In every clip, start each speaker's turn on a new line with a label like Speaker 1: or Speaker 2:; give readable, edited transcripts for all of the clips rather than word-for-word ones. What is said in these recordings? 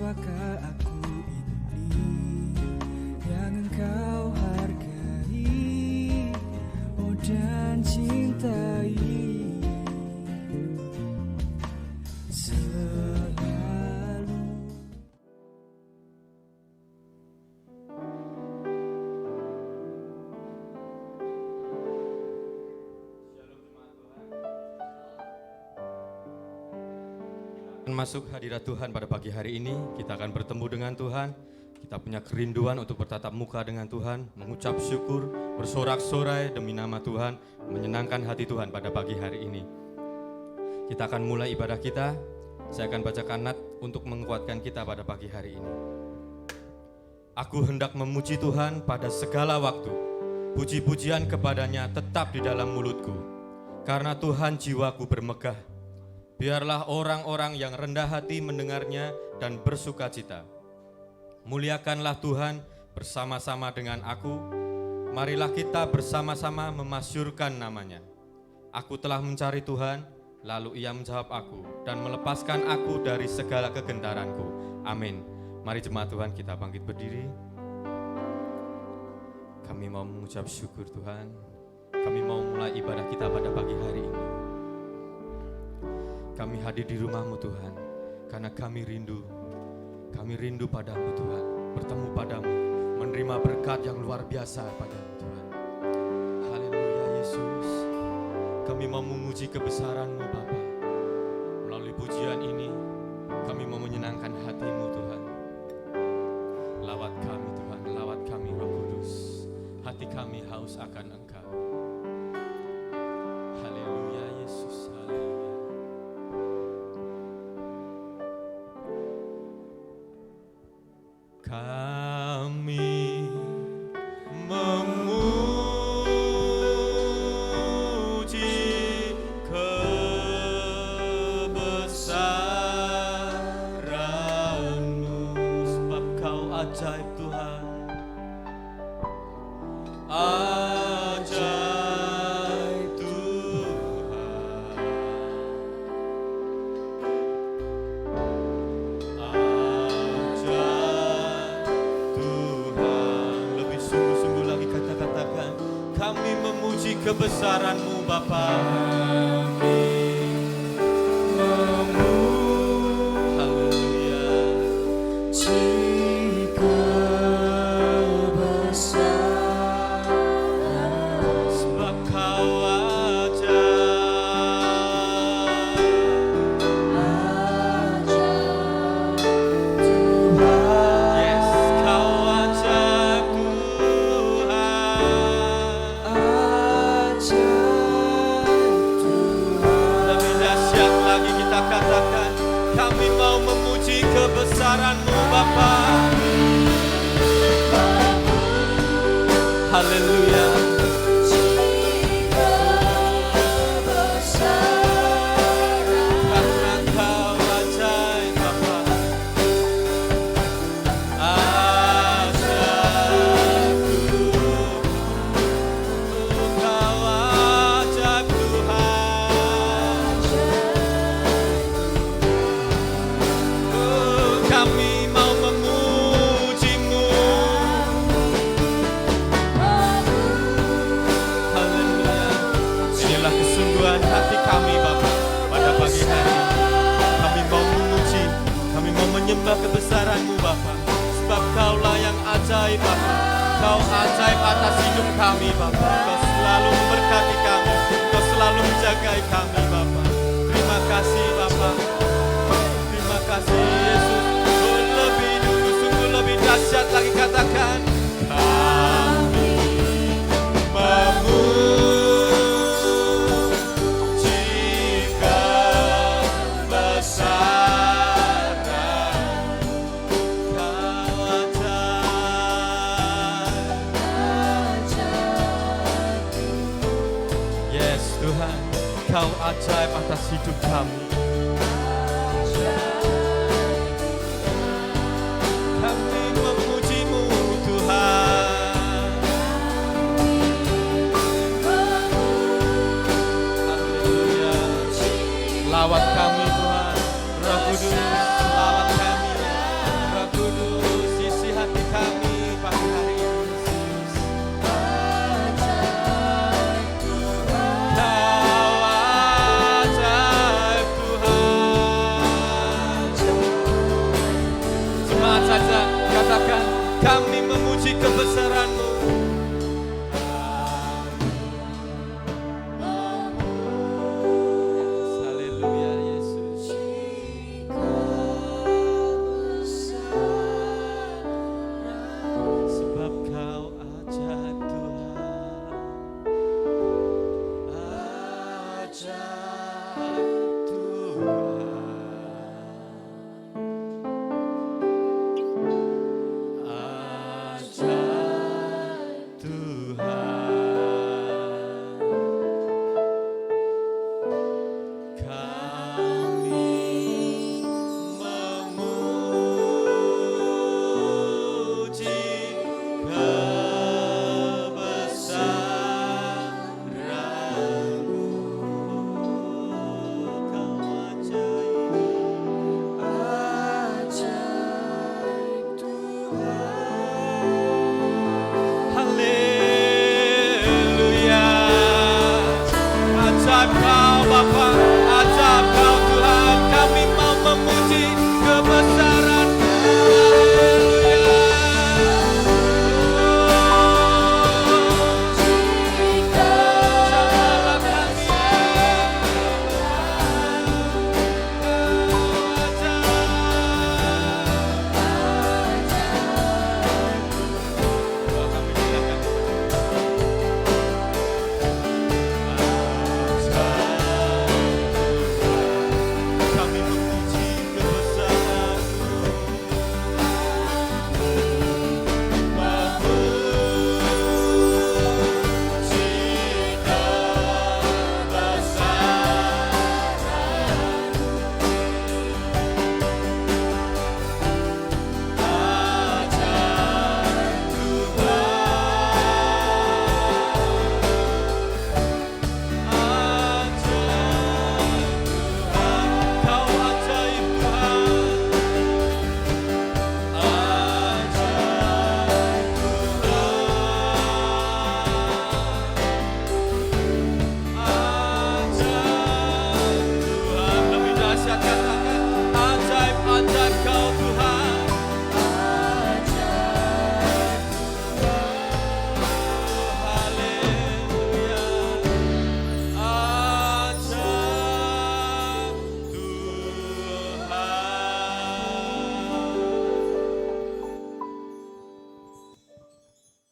Speaker 1: Siapakah aku ini yang engkau hargai, oh dan cintai selalu.
Speaker 2: Masuk hadirat Tuhan pada pagi hari ini, kita akan bertemu dengan Tuhan. Kita punya kerinduan untuk bertatap muka dengan Tuhan, mengucap syukur, bersorak-sorai demi nama Tuhan, menyenangkan hati Tuhan pada pagi hari ini. Kita akan mulai ibadah kita. Saya akan bacakan nat untuk menguatkan kita pada pagi hari ini. Aku hendak memuji Tuhan pada segala waktu. Puji-pujian kepadanya tetap di dalam mulutku. Karena Tuhan jiwaku bermegah. Biarlah orang-orang yang rendah hati mendengarnya dan bersuka cita. Muliakanlah Tuhan bersama-sama dengan aku. Marilah kita bersama-sama memasyurkan namanya. Aku telah mencari Tuhan, lalu Ia menjawab aku dan melepaskan aku dari segala kegentaranku. Amin. Mari jemaat Tuhan kita bangkit berdiri. Kami mau mengucap syukur Tuhan. Kami mau mulai ibadah kita pada pagi hari ini. Kami hadir di rumah-Mu Tuhan, karena kami rindu padamu Tuhan, bertemu padamu, menerima berkat yang luar biasa padamu Tuhan. Haleluya Yesus, kami mau memuji kebesaran-Mu Bapa. Melalui pujian ini, kami mau menyenangkan hati-Mu Tuhan. Lawat kami Tuhan, lawat kami Roh Kudus, hati kami haus akan Engkau. Haleluya Yesus, haleluya. Kami memuji kebesaran-Mu, sebab Kau ajaib Tuhan, ajaib Tuhan, kami memuji kebesaran-Mu Bapa. Haleluya. Sebab Kau ajaib. Yes, Kau ajaib Tuhan. Lebih dahsyat lagi kita katakan, kami mau memuji kebesaran-Mu Bapa. Haleluya. Karena Kau ajaib Bapa. Ajaib Tuhan. Kau ajaib Tuhan. Kami mau memuji-Mu. Haleluya. Inilah kesungguhan hati kami Bapa pada pagi hari ini. Kami mau memuji, kami mau menyembah kebesaran-Mu Bapa. Sebab Kau-lah yang ajaib Bapa. Kau ajaib atas hidup kami Bapa. Kau selalu memberkati kami, Kau selalu menjagai kami Bapa. Terima kasih Bapa. Terima kasih Yesus. Lebih dulu, sungguh lebih dahsyat lagi katakan, kami memuji kebesaran Kau ajaib. Yes Tuhan, Kau ajaib atas hidup kami. Kami memuji-Mu Tuhan. Haleluya. Lawat kami Tuhan, Roh Kudus, lawat kami.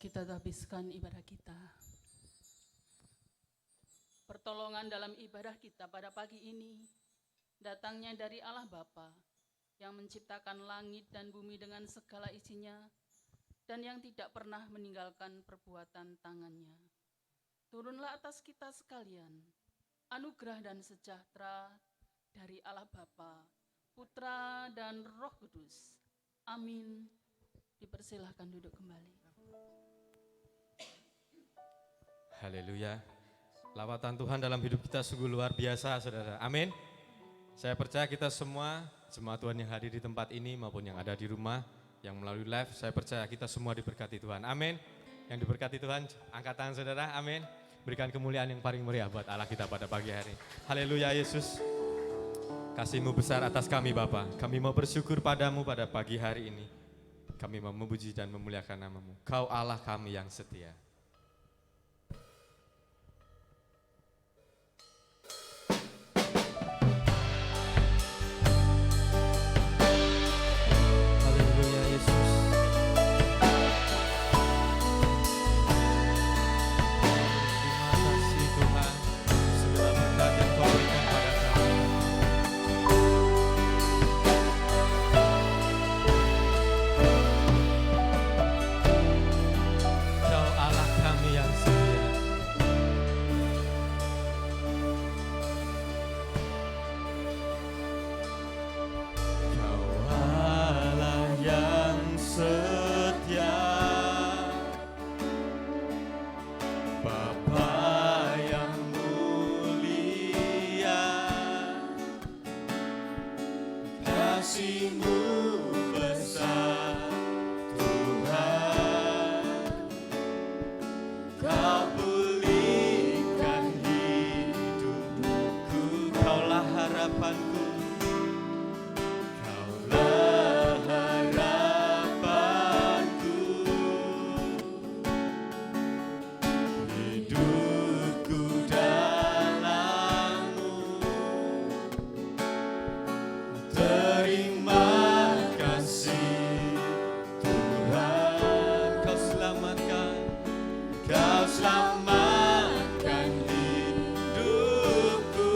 Speaker 3: Kita habiskan ibadah kita. Pertolongan dalam ibadah kita pada pagi ini datangnya dari Allah Bapa yang menciptakan langit dan bumi dengan segala isinya dan yang tidak pernah meninggalkan perbuatan tangannya. Turunlah atas kita sekalian anugerah dan sejahtera dari Allah Bapa, Putra dan Roh Kudus. Amin. Dipersilahkan duduk kembali.
Speaker 2: Haleluya. Lawatan Tuhan dalam hidup kita sungguh luar biasa, saudara. Amin. Saya percaya kita semua, jemaat Tuhan yang hadir di tempat ini maupun yang ada di rumah, yang melalui live, saya percaya kita semua diberkati Tuhan. Amin. Yang diberkati Tuhan, angkat tangan saudara. Amin. Berikan kemuliaan yang paling meriah buat Allah kita pada pagi hari. Haleluya Yesus. Kasih-Mu besar atas kami Bapa. Kami mau bersyukur padamu pada pagi hari ini. Kami mau memuji dan memuliakan nama-Mu. Kau Allah kami yang setia.
Speaker 4: Kau selamatkan hidupku.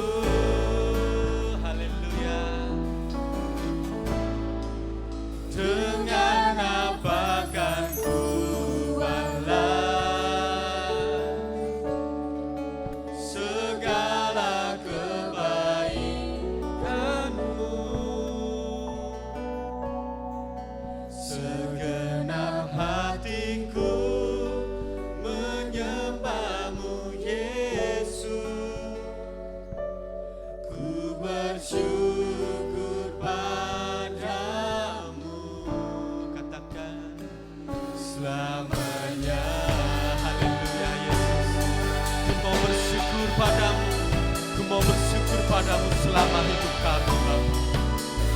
Speaker 2: padamu selama hidup kami Bapa.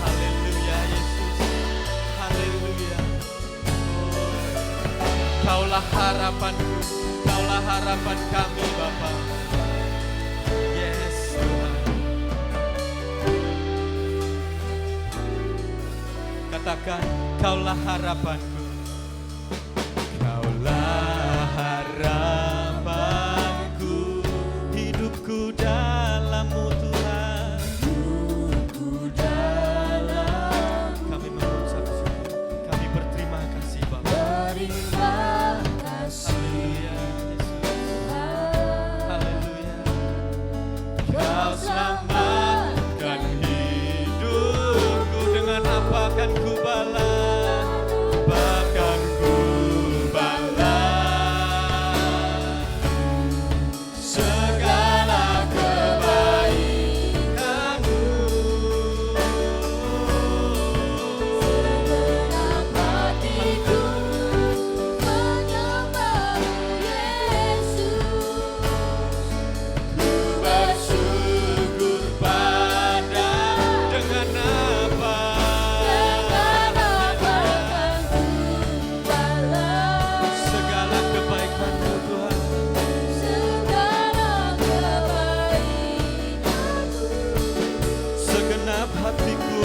Speaker 2: Haleluya Yesus, haleluya. Oh, Kaulah harapanku, Kaulah harapan kami Bapa. Yes Tuhan. Katakan, Kaulah harapanku, Kaulah harapanku, hidupku dalam-Mu Tuhan. Hidupku dalam. Kami mengucap syukur, kami berterima kasih Bapa. Terima kasih. Haleluya. Kau selamatkan hidupku, dengan apa akan ku balas? Bahkan ku balas segala kebaikan-Mu.
Speaker 4: Segenap hatiku menyembah-Mu Yesus.
Speaker 2: Ku bersyukur pada dengan apa?
Speaker 4: Dengan apa akan ku balas
Speaker 2: Segala kebaikan-Mu Tuhan.
Speaker 4: segala kebaikan-Mu.
Speaker 2: Segenap hatiku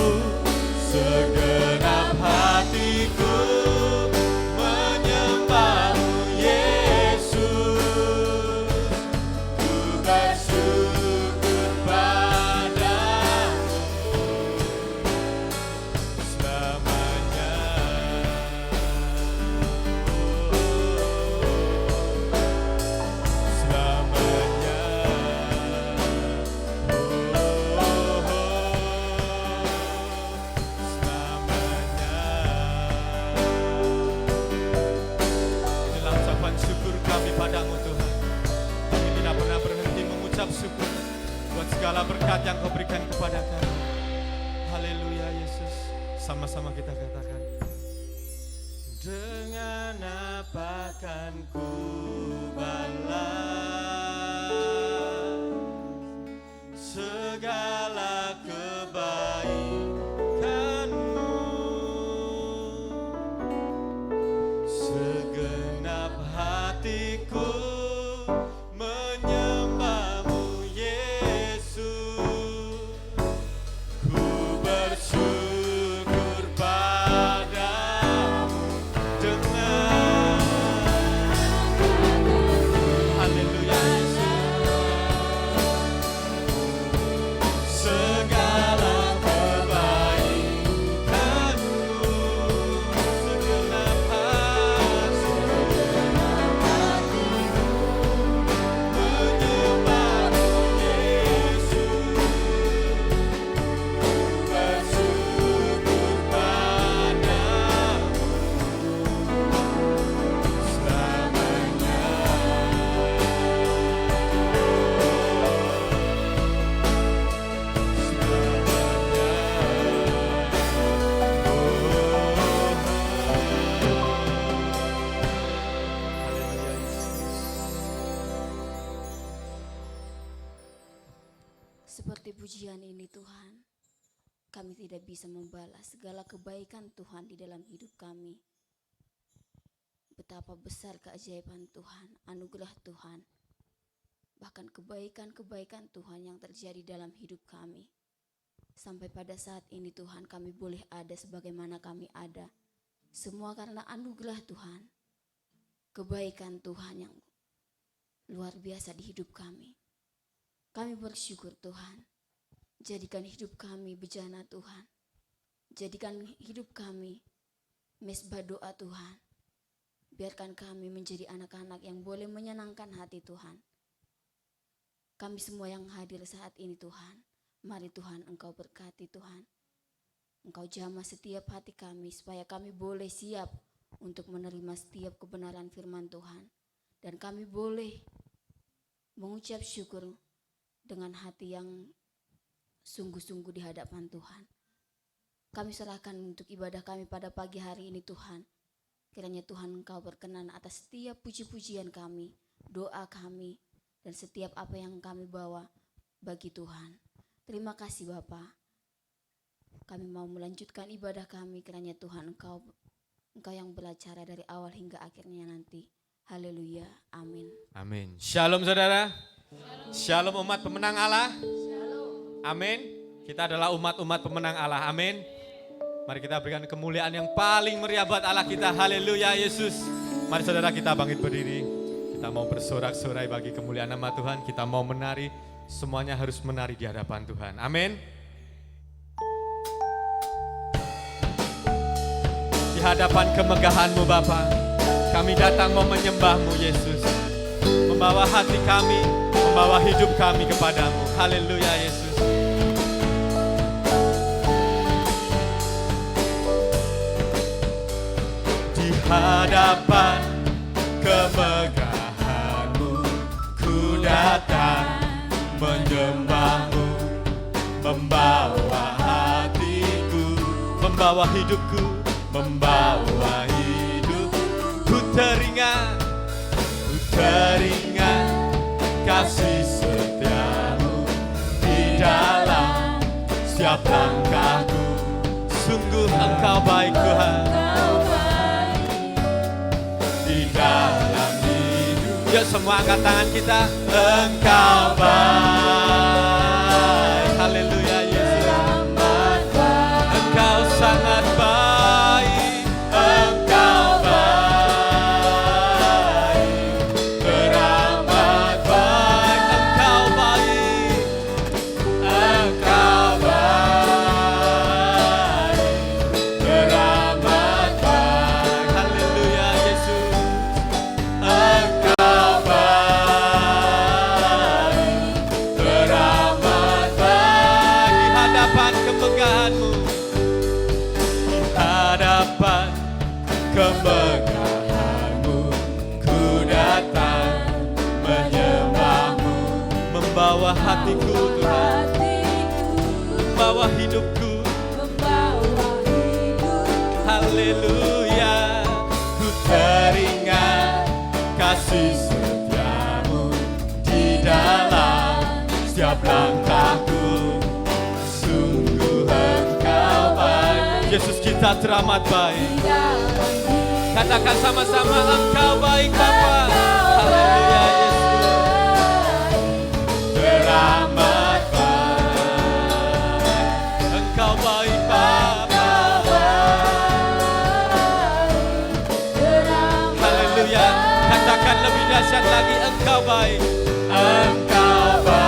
Speaker 2: menyembah-Mu Yesus. Ku bersyukur padamu selamanya. Selamanya. Inilah ucapan syukur kami padamu Tuhan. Kami tidak pernah berhenti mengucap syukur buat segala berkat yang Kau berikan kepada kami. Haleluya Yesus. Sama-sama kita katakan. Dengan apa akan ku balas segala kebaikan-Mu? Segenap hatiku menyembah-Mu Yesus. Ku bersyukur padamu dengan haleluya Yesus. Segala kebaikan-Mu, segenap hati menyembah-Mu Yesus. Bersyukur padamu selamanya.
Speaker 4: Seperti pujian ini Tuhan, kami tidak bisa membalas segala kebaikan Tuhan di dalam hidup kami. Betapa besar keajaiban Tuhan, anugerah Tuhan, bahkan kebaikan-kebaikan Tuhan yang terjadi dalam hidup kami. Sampai pada saat ini Tuhan, kami boleh ada sebagaimana kami ada. Semua karena anugerah Tuhan, kebaikan Tuhan yang luar biasa di hidup kami. Kami bersyukur Tuhan, jadikan hidup kami bejana Tuhan. Jadikan hidup kami mesbah doa Tuhan. Biarkan kami menjadi anak-anak yang boleh menyenangkan hati Tuhan. Kami semua yang hadir saat ini Tuhan, mari Tuhan Engkau berkati Tuhan. Engkau jamah setiap hati kami supaya kami boleh siap untuk menerima setiap kebenaran firman Tuhan. Dan kami boleh mengucap syukur dengan hati yang sungguh-sungguh di hadapan Tuhan. Kami serahkan untuk ibadah kami pada pagi hari ini Tuhan. Kiranya Tuhan Engkau berkenan atas setiap puji-pujian kami, doa kami, dan setiap apa yang kami bawa bagi Tuhan. Terima kasih Bapa. Kami mau melanjutkan ibadah kami kiranya Tuhan Engkau yang belacara dari awal hingga akhirnya nanti. Haleluya. Amin.
Speaker 2: Amin. Shalom saudara. Shalom umat pemenang Allah. Amin. Kita adalah umat-umat pemenang Allah. Amin. Mari kita berikan kemuliaan yang paling meriah buat Allah kita. Haleluya Yesus. Mari saudara kita bangkit berdiri. Kita mau bersorak-sorai bagi kemuliaan nama Tuhan. Kita mau menari. Semuanya harus menari di hadapan Tuhan. Amin. Di hadapan kemegahan-Mu Bapa, kami datang mau menyembah-Mu Yesus. Membawa hati kami, membawa hidup kami kepadamu. Haleluya Yesus. Di hadapan kemegahan-Mu, ku datang menyembah-Mu. Membawa hatiku, membawa hidupku, membawa hidup. Ku teringat kasih setiamu di dalam setiap langkahku. Sungguh Engkau baik Tuhan di dalam hidup. Ya semua angkat tangan kita. Engkau baik. Haleluya Yesus. Engkau sangat baik. Engkau baik. Teramat baik. Engkau baik. Engkau baik. Teramat baik. Haleluya Yesus. Engkau baik. Teramat baik. Di hadapan kemegahan-Mu, di hadapan kemegahan-Mu, ku datang menyembah-Mu. Membawa hatiku Tuhan, membawa hidupku. Haleluya. Ku teringat kasih setiamu di dalam setiap langkahku. Sungguh Engkau baik. Yesus kita teramat baik. Katakan sama-sama, Engkau baik Bapa. Haleluya Yesus. Teramat baik. Engkau baik Bapa. Haleluya. Katakan lebih dahsyat lagi, Engkau baik. Engkau baik.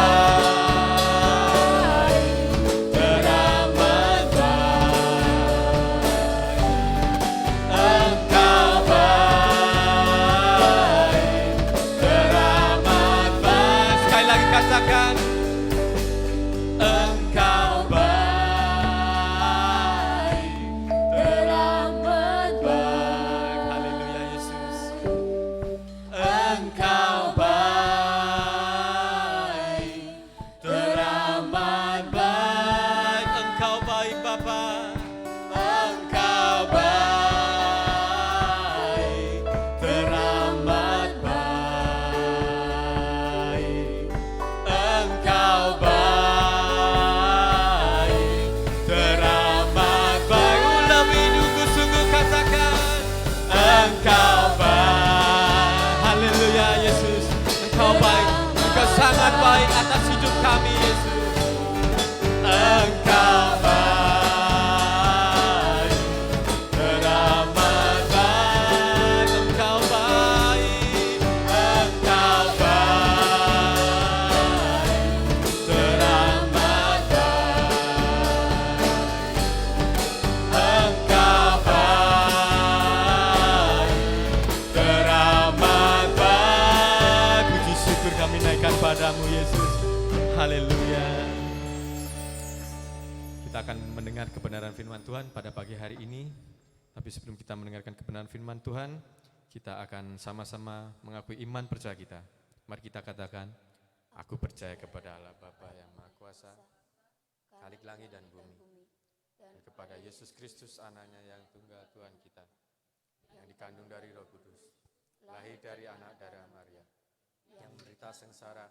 Speaker 2: Teramat baik. Engkau baik. Teramat baik. Sekali lagi katakan. Engkau baik. Teramat baik. Haleluya Yesus. Engkau baik. Teramat baik. Engkau baik Bapa. Engkau baik. Teramat baik. Engkau baik. Teramat baik. Ulami hidupku sungguh katakan. Engkau baik. Haleluya Yesus. Engkau baik. Engkau sangat baik atas hidup kami Yesus. Engkau baik. Teramat baik. Engkau baik. Engkau baik. Teramat baik. Engkau baik. Teramat baik. Puji syukur kami naikkan padamu Yesus. Haleluya. Kita akan mendengar kebenaran firman Tuhan pada pagi hari ini. Tapi sebelum kita mendengarkan kebenaran firman Tuhan, kita akan sama-sama mengakui iman percaya kita. Mari kita katakan, aku percaya kepada Allah Bapa yang Maha Kuasa, Khalik langit dan bumi, dan kepada Yesus Kristus anaknya yang tunggal Tuhan kita, yang dikandung dari Roh Kudus, lahir dari anak darah Maria, yang menderita sengsara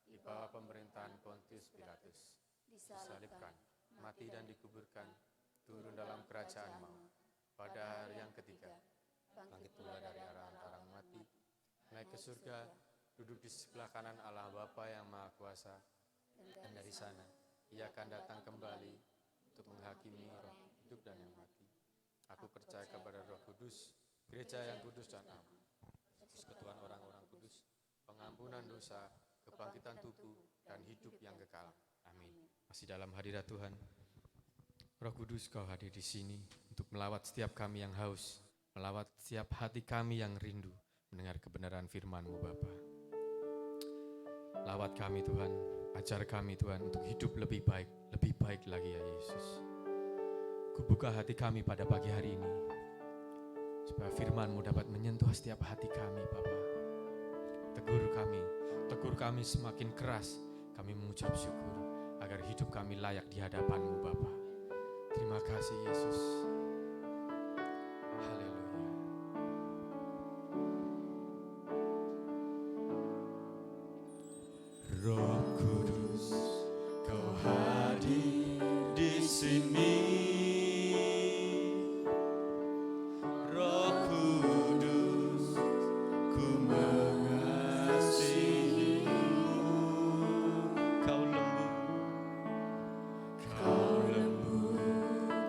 Speaker 2: di bawah pemerintahan Pontius Pilatus,
Speaker 5: disalibkan, mati dan dikuburkan, turun dalam kerajaan-Mu. Pada hari yang ketiga, bangkit pula dari antara orang mati, naik ke surga, duduk di sebelah kanan Allah Bapa yang Maha Kuasa, dan dari sana Ia akan datang kembali untuk menghakimi roh hidup dan yang mati. Aku percaya kepada Roh Kudus, gereja yang kudus dan am, persekutuan orang-orang kudus, pengampunan dosa, kebangkitan tubuh, dan hidup yang kekal. Amin.
Speaker 2: Masih dalam hadirat Tuhan, Roh Kudus, Kau hadir di sini untuk melawat setiap kami yang haus, melawat setiap hati kami yang rindu mendengar kebenaran firman-Mu Bapa. Lawat kami Tuhan, ajar kami Tuhan untuk hidup lebih baik lagi ya Yesus. Kubuka hati kami pada pagi hari ini, supaya firman-Mu dapat menyentuh setiap hati kami Bapa. Tegur kami semakin keras, kami mengucap syukur, agar hidup kami layak di hadapan-Mu Bapa. Terima kasih Yesus. Haleluya. Roh Kudus, Kau hadir di sini. Roh Kudus, ku mengasihi-Mu. Kau lembut,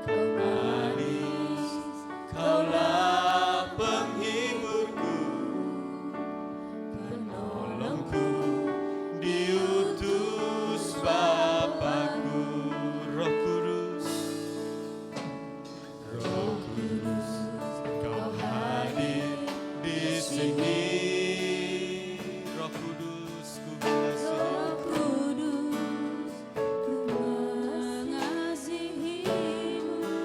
Speaker 2: Kau manis, Kaulah penghiburku, penolongku, diutus Bapakku. Roh Kudus, Kau hadir di sini. Roh Kudus, ku mengasihi-Mu.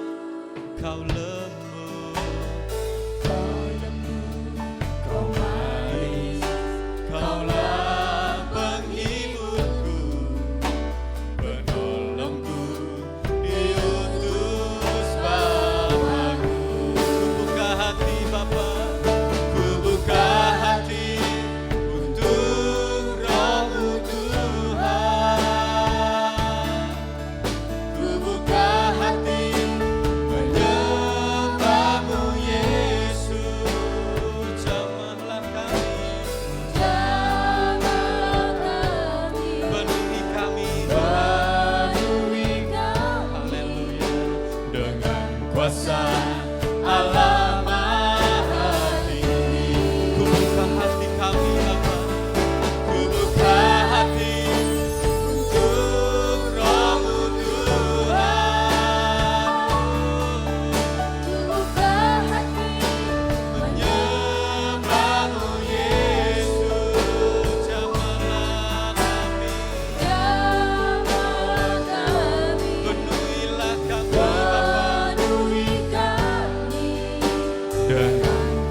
Speaker 2: Kau lembut, Kau manis, Kaulah penghiburku, penolongku, diutus Bapakku. Kubuka hati Bapa, kubuka hati untuk Roh-Mu Tuhan. Kubuka hati menyembah-Mu Yesus. Jamahlah kami, penuhi kami, haleluya, dengan kuasa Allah Maha Tinggi. Kubuka hati kami Bapa, kubuka hati untuk Roh-Mu Tuhan. Menyembah-Mu Yesus. Jamahlah kami, penuhilah kami Bapa, dengan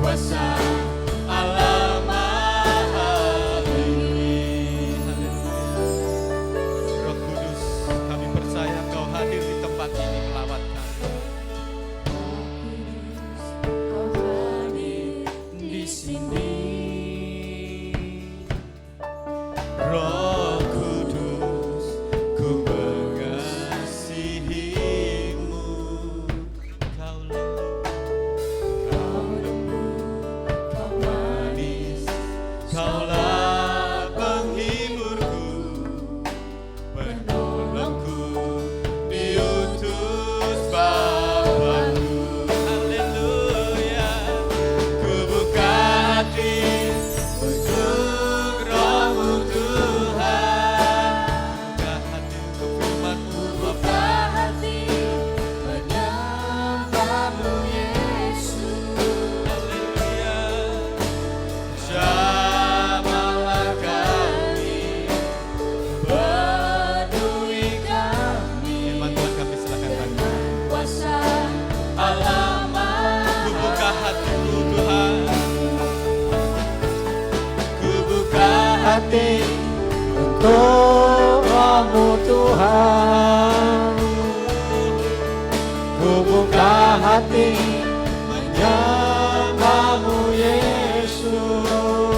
Speaker 2: kuasa Allah Maha Tinggi. Haleluya. Roh Kudus, kami percaya Kau hadir di tempat ini melawat kami. Di sini, Roh Kudus, ku mengasihi-Mu. Kau lembut, Kau manis, Kaulah penghiburku, penolongku, diutus Bapakku. Haleluya. Kubuka hati untuk Roh-Mu Tuhan. Kubuka hati untuk firman-Mu Bapa. Menyembah-Mu Yesus. Haleluya. Jamahlah kami, penuhi kami. Firman Tuhan kami silakan hadir. Allah Maha. Kubuka hatiku Tuhan, kubuka hati untuk Roh-Mu Tuhan. Kubuka hati menyembah-Mu Yesus.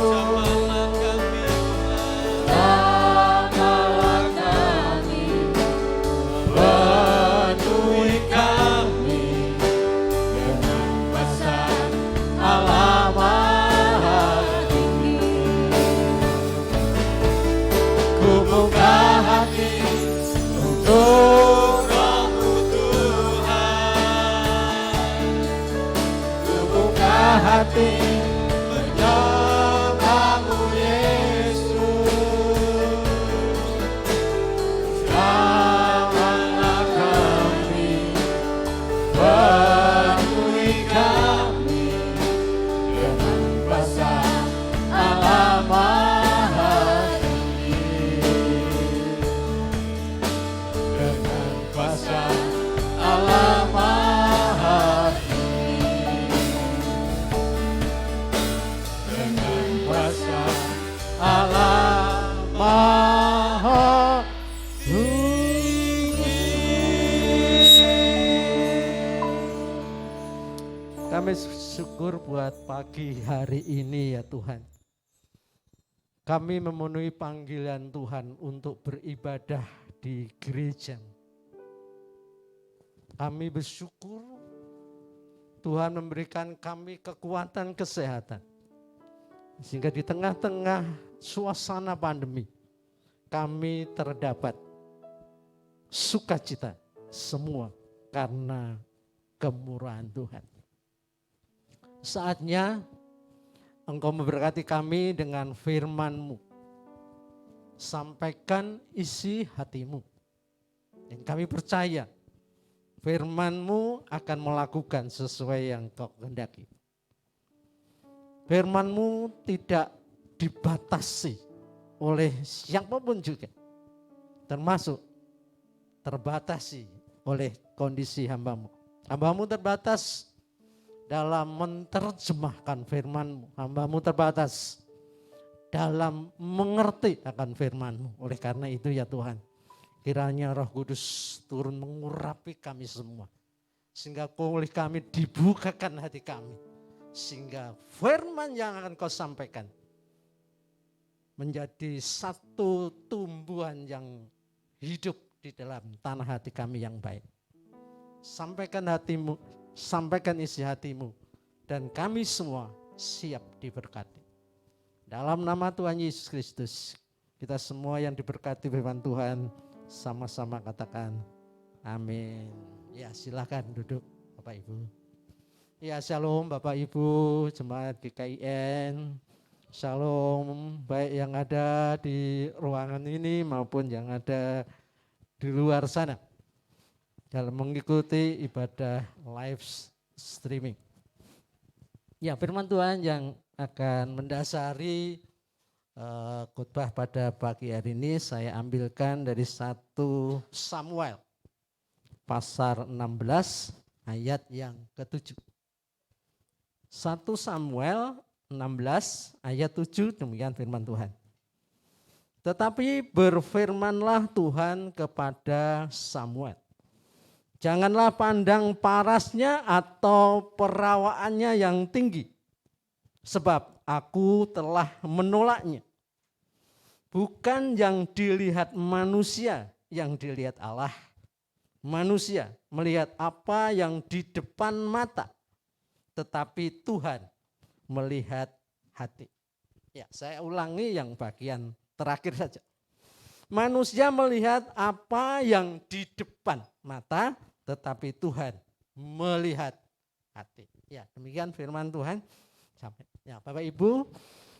Speaker 2: Jamahlah kami,
Speaker 5: Untuk Roh-Mu Tuhan, ku buka hati menyembah-Mu Yesus. Jamahlah kami, penuhi kami dengan kuasa Allah Maha Tinggi. Dengan kuasa Allah Maha Tinggi. Dengan kuasa Allah Maha Tinggi.
Speaker 6: Kami syukur buat pagi hari ini ya Tuhan. Kami memenuhi panggilan Tuhan untuk beribadah di gereja. Kami bersyukur Tuhan memberikan kami kekuatan kesehatan. Sehingga di tengah-tengah suasana pandemi, kami terdapat sukacita semua karena kemurahan Tuhan. Saatnya Engkau memberkati kami dengan firman-Mu. Sampaikan isi hati-Mu. Dan kami percaya firman-Mu akan melakukan sesuai yang Kau kehendaki. Firman-Mu tidak dibatasi oleh siapapun juga. Termasuk terbatasi oleh kondisi hamba-Mu. Hamba-Mu terbatas dalam menerjemahkan firman-Mu. Hamba-Mu terbatas dalam mengerti akan firman-Mu. Oleh karena itu ya Tuhan, kiranya Roh Kudus turun mengurapi kami semua. Sehingga oleh kami dibukakan hati kami. Sehingga firman yang akan Kau sampaikan menjadi satu tumbuhan yang hidup di dalam tanah hati kami yang baik. Sampaikan hati-Mu, sampaikan isi hati-Mu, dan kami semua siap diberkati. Dalam nama Tuhan Yesus Kristus, kita semua yang diberkati firman Tuhan, sama-sama katakan amin. Ya silakan duduk Bapak Ibu. Ya shalom Bapak Ibu, jemaat GKIN. Shalom baik yang ada di ruangan ini maupun yang ada di luar sana. Dalam mengikuti ibadah live streaming. Ya firman Tuhan yang akan mendasari khotbah pada pagi hari ini saya ambilkan dari 1 Samuel pasal 16 ayat yang ke-7. 1 Samuel 16 ayat 7 demikian firman Tuhan. Tetapi berfirmanlah Tuhan kepada Samuel. Janganlah pandang parasnya atau perawaannya yang tinggi, sebab aku telah menolaknya. Bukan yang dilihat manusia, yang dilihat Allah. Manusia melihat apa yang di depan mata, tetapi Tuhan melihat hati. Ya, saya ulangi yang bagian terakhir saja. Manusia melihat apa yang di depan mata, tetapi Tuhan melihat hati. Ya, demikian firman Tuhan. Ya, Bapak Ibu,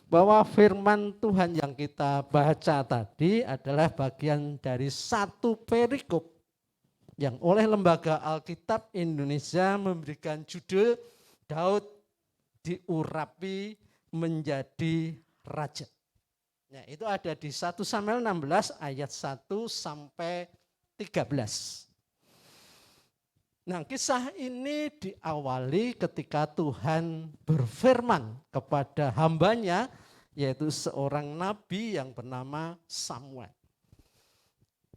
Speaker 6: bahwa firman Tuhan yang kita baca tadi adalah bagian dari satu perikop yang oleh Lembaga Alkitab Indonesia memberikan judul Daud diurapi menjadi raja. Nah, itu ada di 1 Samuel 16 ayat 1 sampai 13. Nah, kisah ini diawali ketika Tuhan berfirman kepada hambanya, yaitu seorang nabi yang bernama Samuel.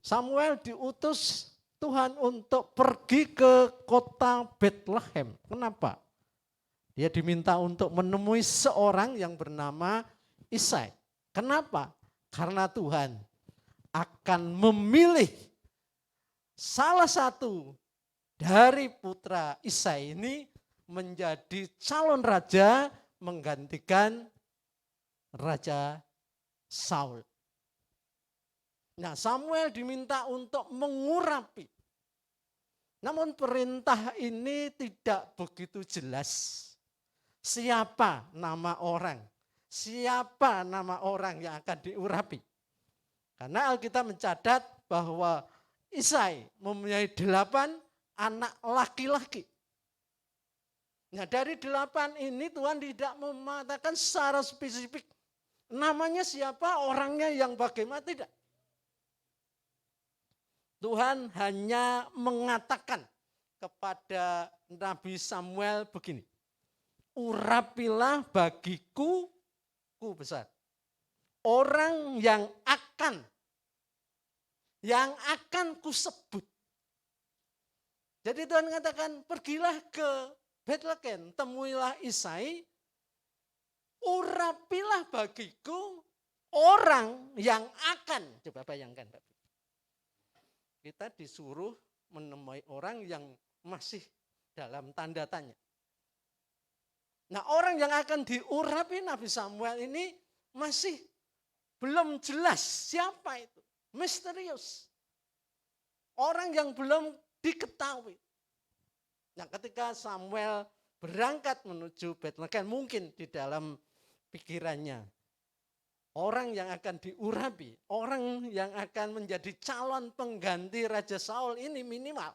Speaker 6: Samuel diutus Tuhan untuk pergi ke kota Bethlehem. Kenapa? Dia diminta untuk menemui seorang yang bernama Isai. Kenapa? Karena Tuhan akan memilih salah satu dari putra Isai ini menjadi calon raja menggantikan Raja Saul. Nah, Samuel diminta untuk mengurapi. Namun perintah ini tidak begitu jelas. Siapa nama orang? Siapa nama orang yang akan diurapi? Karena Alkitab mencatat bahwa Isai mempunyai 8 anak laki-laki. Nah, dari 8 ini Tuhan tidak mengatakan secara spesifik namanya siapa, orangnya yang bagaimana, tidak. Tuhan hanya mengatakan kepada Nabi Samuel begini, urapilah bagiku ku besar, orang yang akan kusebut. Jadi Tuhan mengatakan, pergilah ke Bethlehem, temuilah Isai, urapilah bagiku orang yang akan, coba bayangkan Bapak. Kita disuruh menemui orang yang masih dalam tanda tanya. Nah, orang yang akan diurapi Nabi Samuel ini masih belum jelas siapa itu. Misterius. Orang yang belum diketahui. Nah, ketika Samuel berangkat menuju Bethlehem, mungkin di dalam pikirannya, orang yang akan diurapi, orang yang akan menjadi calon pengganti Raja Saul ini minimal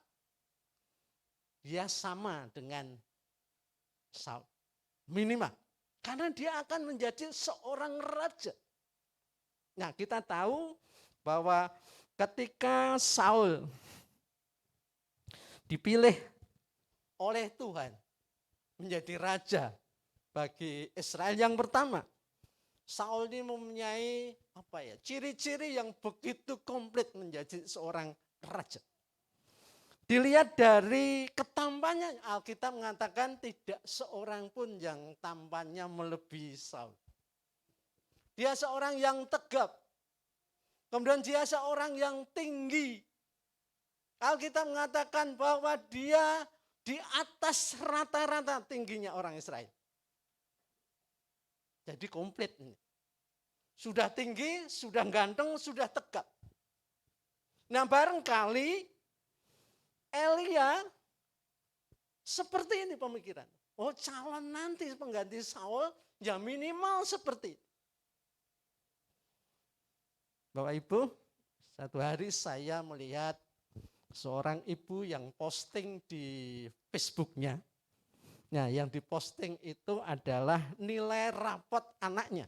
Speaker 6: dia sama dengan Saul. Minimal. Karena dia akan menjadi seorang raja. Nah, kita tahu bahwa ketika Saul dipilih oleh Tuhan menjadi raja bagi Israel yang pertama, Saul ini mempunyai ciri-ciri yang begitu komplit menjadi seorang raja. Dilihat dari ketampannya, Alkitab mengatakan tidak seorang pun yang tampannya melebihi Saul. Dia seorang yang tegap. Kemudian dia seorang yang tinggi. Alkitab mengatakan bahwa dia di atas rata-rata tingginya orang Israel. Jadi komplit ini. Sudah tinggi, sudah ganteng, sudah tegap. Nah, barangkali Elia seperti ini pemikiran. Oh, calon nanti pengganti Saul ya minimal seperti itu. Bapak Ibu, satu hari saya melihat seorang ibu yang posting di Facebooknya. Nah, yang diposting itu adalah nilai rapot anaknya.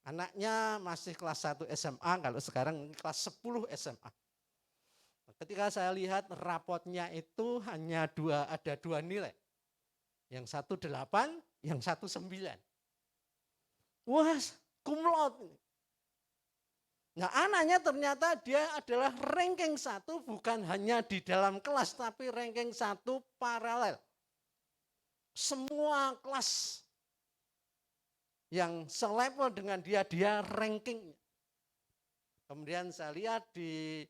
Speaker 6: Anaknya masih kelas 1 SMA, kalau sekarang kelas 10 SMA. Ketika saya lihat rapotnya itu hanya ada dua nilai. Yang satu 8, yang satu 9. Wah, cum laude. Nah, anaknya ternyata dia adalah ranking 1 bukan hanya di dalam kelas, tapi ranking 1 paralel. Semua kelas yang selevel dengan dia ranking. Kemudian saya lihat di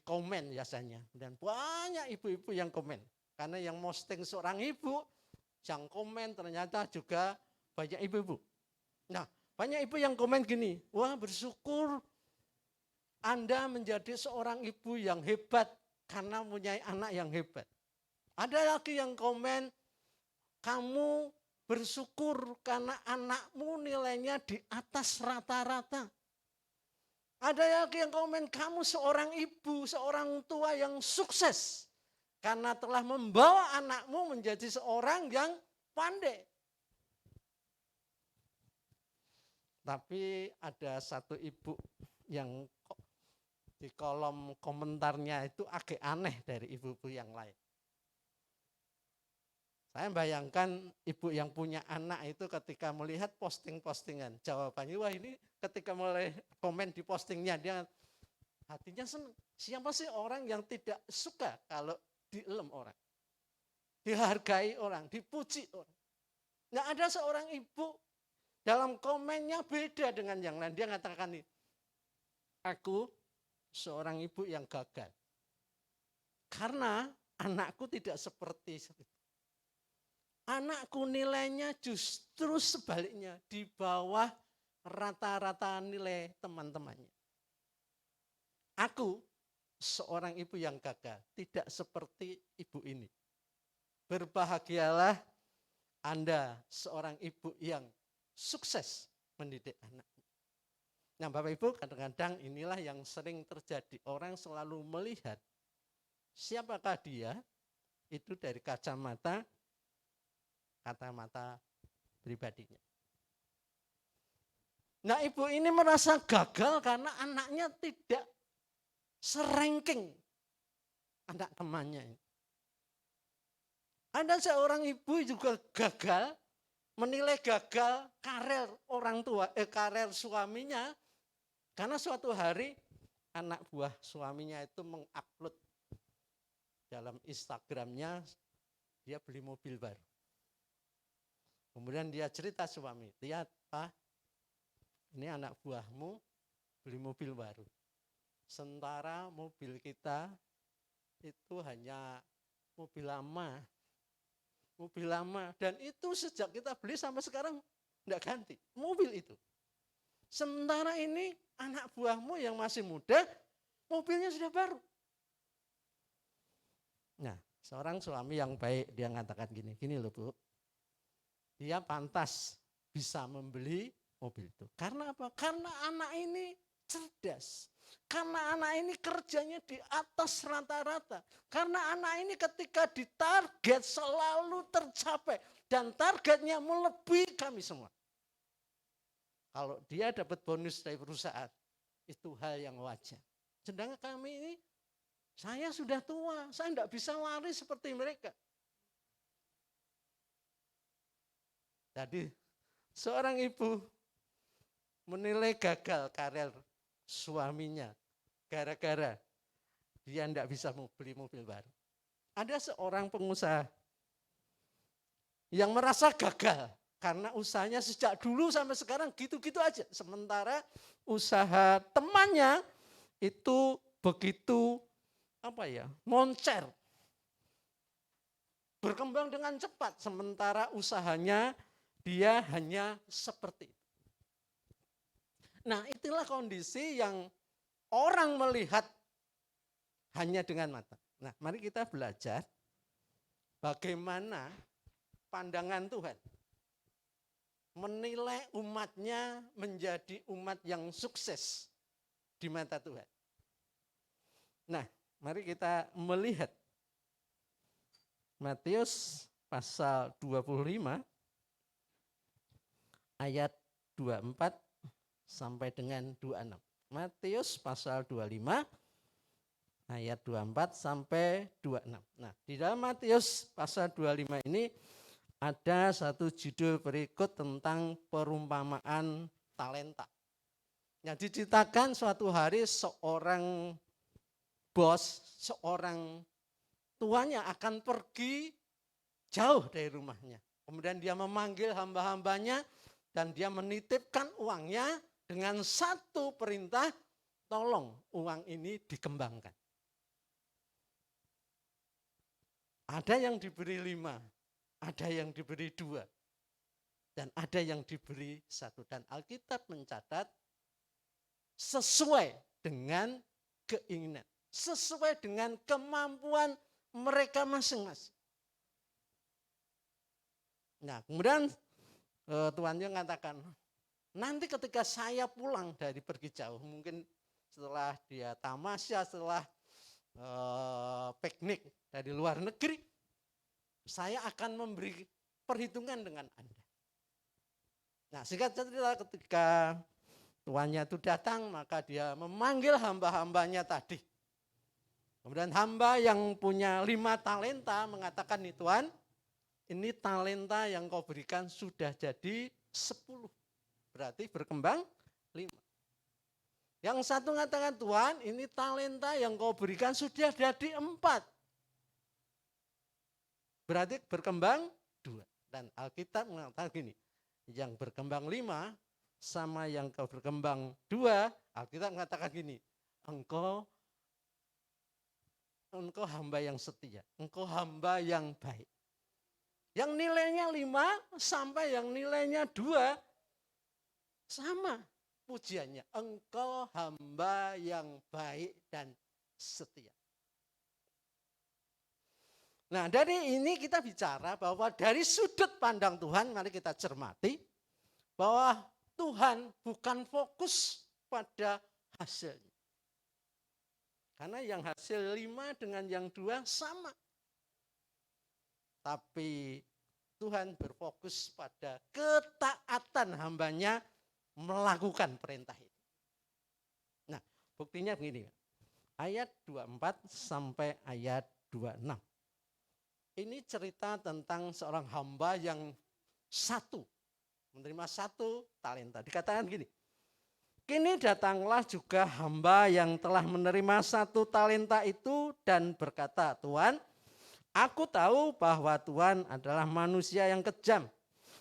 Speaker 6: komen biasanya, dan banyak ibu-ibu yang komen. Karena yang posting seorang ibu, yang komen ternyata juga banyak ibu-ibu. Nah, banyak ibu yang komen gini, wah bersyukur Anda menjadi seorang ibu yang hebat karena punya anak yang hebat. Ada lagi yang komen, kamu bersyukur karena anakmu nilainya di atas rata-rata. Ada lagi yang komen, kamu seorang ibu, seorang tua yang sukses. Karena telah membawa anakmu menjadi seorang yang pandai. Tapi ada satu ibu yang di kolom komentarnya itu agak aneh dari ibu-ibu yang lain. Saya bayangkan ibu yang punya anak itu ketika melihat posting-postingan, jawabannya, wah ini ketika mulai komen di postingnya, dia hatinya senang. Siapa sih orang yang tidak suka kalau dielem orang, dihargai orang, dipuji orang. Nah, ada seorang ibu dalam komennya beda dengan yang lain. Dia mengatakan ini, aku seorang ibu yang gagal. Karena anakku tidak seperti itu. Anakku nilainya justru sebaliknya, di bawah rata-rata nilai teman-temannya. Aku seorang ibu yang gagal, tidak seperti ibu ini. Berbahagialah Anda seorang ibu yang sukses mendidik anak. Nah Bapak Ibu, kadang-kadang inilah yang sering terjadi. Orang selalu melihat siapakah dia itu dari kacamata pribadinya. Nah ibu ini merasa gagal karena anaknya tidak serangking anak temannya ini. Ada seorang ibu juga gagal, menilai gagal karir karir suaminya, karena suatu hari anak buah suaminya itu mengupload dalam Instagramnya dia beli mobil baru. Kemudian dia cerita suami, lihat Pak, ini anak buahmu beli mobil baru. Sementara mobil kita itu hanya mobil lama. Dan itu sejak kita beli sampai sekarang enggak ganti, mobil itu. Sementara ini anak buahmu yang masih muda, mobilnya sudah baru. Nah, seorang suami yang baik dia mengatakan gini loh Bu, dia pantas bisa membeli mobil itu. Karena apa? Karena anak ini cerdas. Karena anak ini kerjanya di atas rata-rata. Karena anak ini ketika ditarget selalu tercapai. Dan targetnya melebihi kami semua. Kalau dia dapat bonus dari perusahaan, itu hal yang wajar. Sedangkan kami ini, saya sudah tua, saya tidak bisa lari seperti mereka. Jadi seorang ibu menilai gagal karir suaminya gara-gara dia tidak bisa beli mobil baru. Ada seorang pengusaha yang merasa gagal karena usahanya sejak dulu sampai sekarang gitu-gitu aja. Sementara usaha temannya itu begitu moncer. Berkembang dengan cepat, sementara usahanya dia hanya seperti itu. Nah itulah kondisi yang orang melihat hanya dengan mata. Nah mari kita belajar bagaimana pandangan Tuhan menilai umatnya menjadi umat yang sukses di mata Tuhan. Nah mari kita melihat Matius pasal 25 ayat 24 sampai dengan 26. Matius pasal 25 ayat 24 sampai 26. Nah, di dalam Matius pasal 25 ini ada satu judul berikut tentang perumpamaan talenta. Yang diceritakan suatu hari seorang bos, seorang tuannya akan pergi jauh dari rumahnya. Kemudian dia memanggil hamba-hambanya dan dia menitipkan uangnya dengan satu perintah, tolong uang ini dikembangkan. Ada yang diberi 5, ada yang diberi 2, dan ada yang diberi 1. Dan Alkitab mencatat sesuai dengan keinginan, sesuai dengan kemampuan mereka masing-masing. Nah, kemudian tuannya mengatakan, nanti ketika saya pulang dari pergi jauh, mungkin setelah dia tamasya, setelah piknik dari luar negeri, saya akan memberi perhitungan dengan Anda. Nah, singkat cerita ketika tuannya itu datang, maka dia memanggil hamba-hambanya tadi. Kemudian hamba yang punya 5 talenta mengatakan, nih Tuan, ini talenta yang kau berikan sudah jadi 10. Berarti berkembang 5. Yang satu mengatakan, Tuhan ini talenta yang kau berikan sudah jadi 4. Berarti berkembang 2. Dan Alkitab mengatakan gini, yang berkembang 5 sama yang kau berkembang 2, Alkitab mengatakan gini, engkau hamba yang setia, engkau hamba yang baik. Yang nilainya 5 sampai yang nilainya 2 sama. pujiannya. Engkau hamba yang baik dan setia. Nah, dari ini kita bicara bahwa dari sudut pandang Tuhan, mari kita cermati bahwa Tuhan bukan fokus pada hasilnya. Karena yang hasil 5 dengan yang 2 sama. Tapi Tuhan berfokus pada ketaatan hambanya melakukan perintah itu. Nah, buktinya begini. Ayat 24 sampai ayat 26. Ini cerita tentang seorang hamba yang menerima 1 talenta. Dikatakan gini, kini datanglah juga hamba yang telah menerima 1 talenta itu dan berkata, Tuhan, aku tahu bahwa Tuhan adalah manusia yang kejam,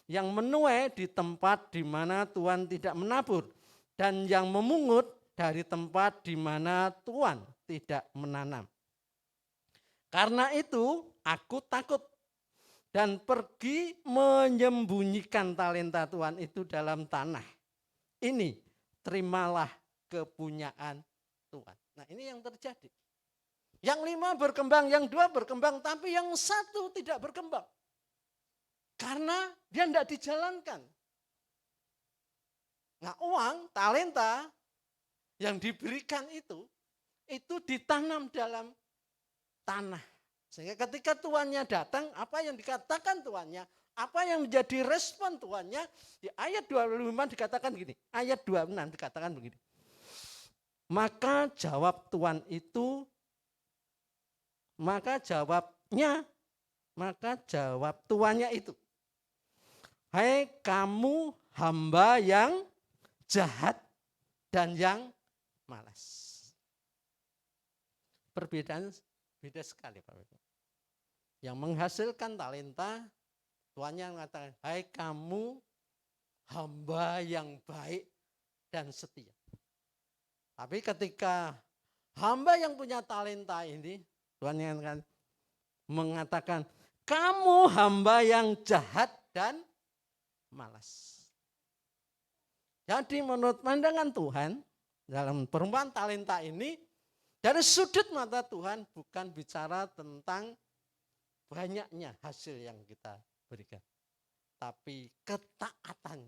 Speaker 6: yang menuai di tempat di mana Tuhan tidak menabur, dan yang memungut dari tempat di mana Tuhan tidak menanam. Karena itu aku takut dan pergi menyembunyikan talenta Tuhan itu dalam tanah. Ini terimalah kepunyaan Tuhan. Nah, ini yang terjadi. Yang 5 berkembang, yang 2 berkembang, tapi yang 1 tidak berkembang. Karena dia tidak dijalankan. Nah, uang, talenta yang diberikan itu ditanam dalam tanah. Sehingga ketika tuannya datang, apa yang dikatakan tuannya, apa yang menjadi respon tuannya, di ayat 25 dikatakan begini, ayat 26 dikatakan begini. Maka jawab tuannya itu, hai kamu hamba yang jahat dan yang malas. Perbedaan beda sekali Pak. Yang menghasilkan talenta, tuannya mengatakan, hai kamu hamba yang baik dan setia. Tapi ketika hamba yang punya talenta ini, Tuhan yang mengatakan, kamu hamba yang jahat dan malas. Jadi menurut pandangan Tuhan, dalam perumpamaan talenta ini, dari sudut mata Tuhan bukan bicara tentang banyaknya hasil yang kita berikan, tapi ketaatan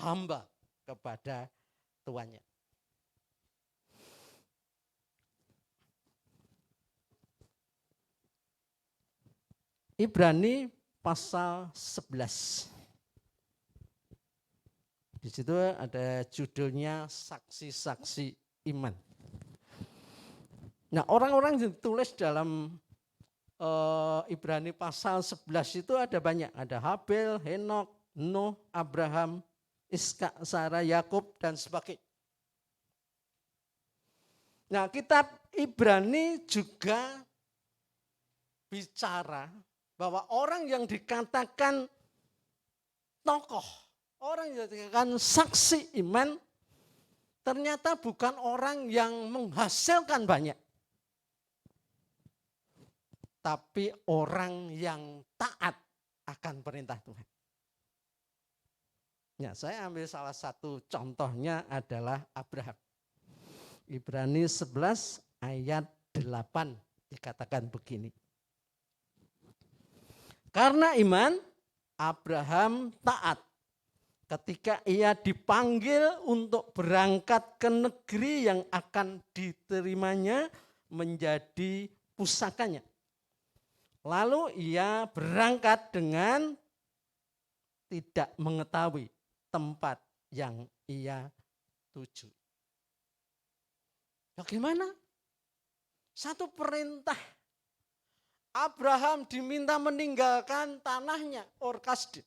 Speaker 6: hamba kepada tuannya. Ibrani pasal 11. Di situ ada judulnya saksi-saksi iman. Nah, orang-orang yang ditulis dalam Ibrani pasal 11 itu ada banyak. Ada Habel, Henok, Nuh, Abraham, Ishak, Sarah, Yakub, dan sebagainya. Nah, kitab Ibrani juga bicara bahwa orang yang dikatakan tokoh, orang yang dikatakan saksi iman, ternyata bukan orang yang menghasilkan banyak, tapi orang yang taat akan perintah Tuhan. Ya, saya ambil salah satu contohnya adalah Abraham. Ibrani 11 ayat 8 dikatakan begini. Karena iman, Abraham taat ketika ia dipanggil untuk berangkat ke negeri yang akan diterimanya menjadi pusakanya. Lalu ia berangkat dengan tidak mengetahui tempat yang ia tuju. Bagaimana? Satu perintah. Abraham diminta meninggalkan tanahnya, Ur Kasdim.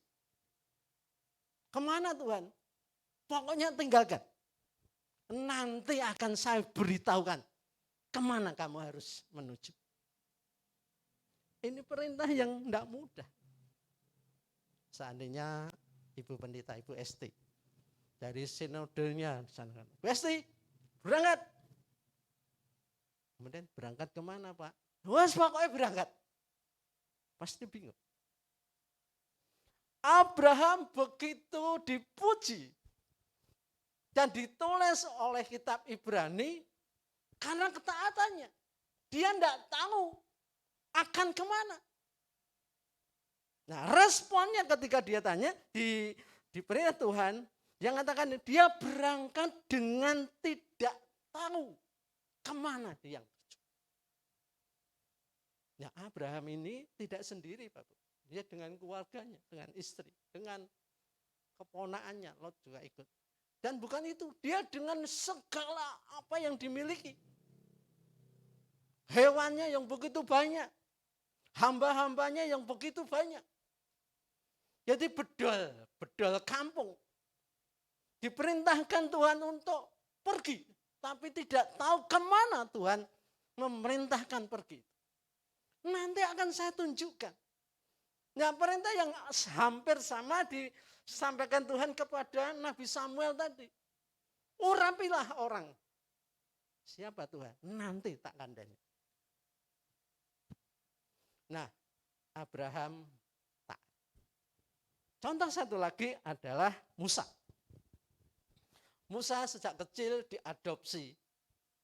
Speaker 6: Kemana Tuhan? Pokoknya tinggalkan. Nanti akan saya beritahukan kemana kamu harus menuju. Ini perintah yang tidak mudah. Seandainya Ibu Pendeta, Ibu Esti, dari sinodenya, Bu Esti, berangkat. Kemudian berangkat kemana Pak? Wes pokoknya berangkat. Pasti bingung. Abraham begitu dipuji Dan ditulis oleh kitab Ibrani karena ketaatannya. Dia tidak tahu akan kemana. Nah, responnya ketika dia tanya di perintah Tuhan, yang katakan dia berangkat dengan tidak tahu kemana dia tuju. Nah, Abraham ini tidak sendiri, Bapak. Dia dengan keluarganya, dengan istri, dengan keponakannya, Lot juga ikut. Dan bukan itu, dia dengan segala apa yang dimiliki. Hewannya yang begitu banyak, hamba-hambanya yang begitu banyak. Jadi bedol kampung. Diperintahkan Tuhan untuk pergi, tapi tidak tahu kemana Tuhan memerintahkan pergi. Nanti akan saya tunjukkan. Nah, perintah yang hampir sama disampaikan Tuhan kepada Nabi Samuel tadi. Urapilah orang. Siapa Tuhan? Nanti tak kandani. Nah, Abraham tak. Contoh satu lagi adalah Musa. Musa sejak kecil diadopsi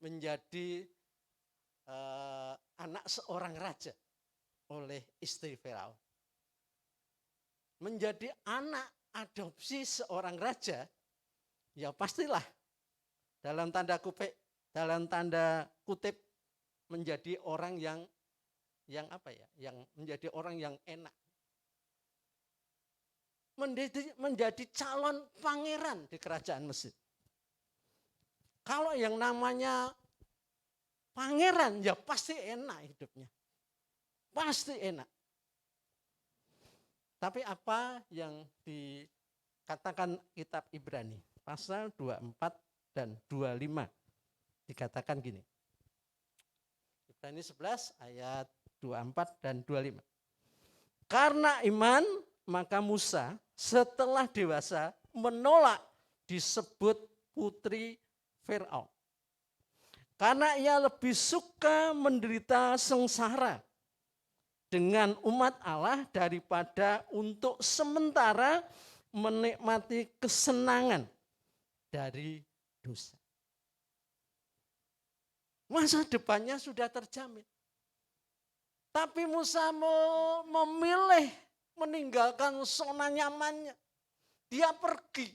Speaker 6: menjadi anak seorang raja oleh istri Firaun. Menjadi anak adopsi seorang raja, ya pastilah dalam tanda kutip menjadi orang yang menjadi orang yang enak. Menjadi calon pangeran di kerajaan Mesir. Kalau yang namanya pangeran ya pasti enak hidupnya. Pasti enak. Tapi apa yang dikatakan kitab Ibrani pasal 24 dan 25 dikatakan gini. Ibrani 11 ayat 24 dan 25. Karena iman maka Musa setelah dewasa menolak disebut putri Firaun. Karena ia lebih suka menderita sengsara dengan umat Allah daripada untuk sementara menikmati kesenangan dari dosa. Masa depannya sudah terjamin. Tapi Musa memilih meninggalkan zona nyamannya. Dia pergi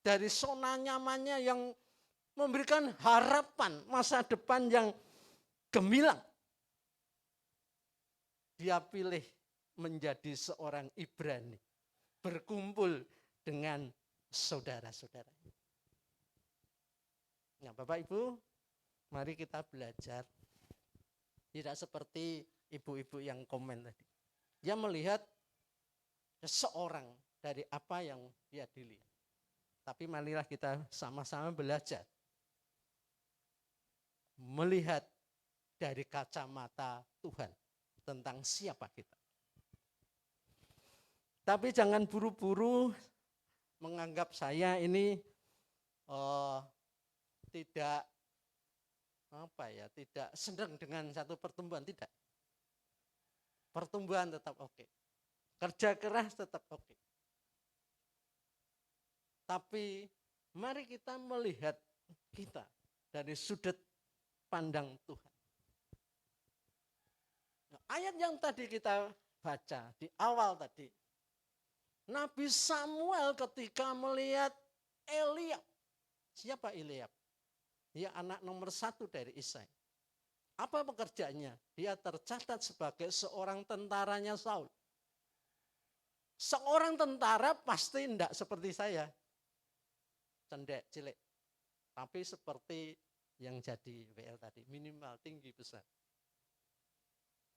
Speaker 6: dari zona nyamannya yang memberikan harapan masa depan yang gemilang. Dia pilih menjadi seorang Ibrani, berkumpul dengan saudara-saudara. Nah, Bapak Ibu, mari kita belajar. Tidak seperti ibu-ibu yang komen tadi. Dia melihat seseorang dari apa yang dia dilihat. Tapi marilah kita sama-sama belajar. Melihat dari kacamata Tuhan tentang siapa kita. Tapi jangan buru-buru menganggap saya ini tidak senang dengan satu pertumbuhan, tidak. Pertumbuhan tetap oke. Kerja keras tetap oke. Tapi mari kita melihat kita dari sudut pandang Tuhan. Nah, ayat yang tadi kita baca di awal tadi. Nabi Samuel ketika melihat Eliab. Siapa Eliab? Dia anak nomor 1 dari Isai. Apa pekerjaannya? Dia tercatat sebagai seorang tentaranya Saul. Seorang tentara pasti tidak seperti saya. Cendek, cilik. Tapi seperti yang jadi WL tadi. Minimal, tinggi, besar.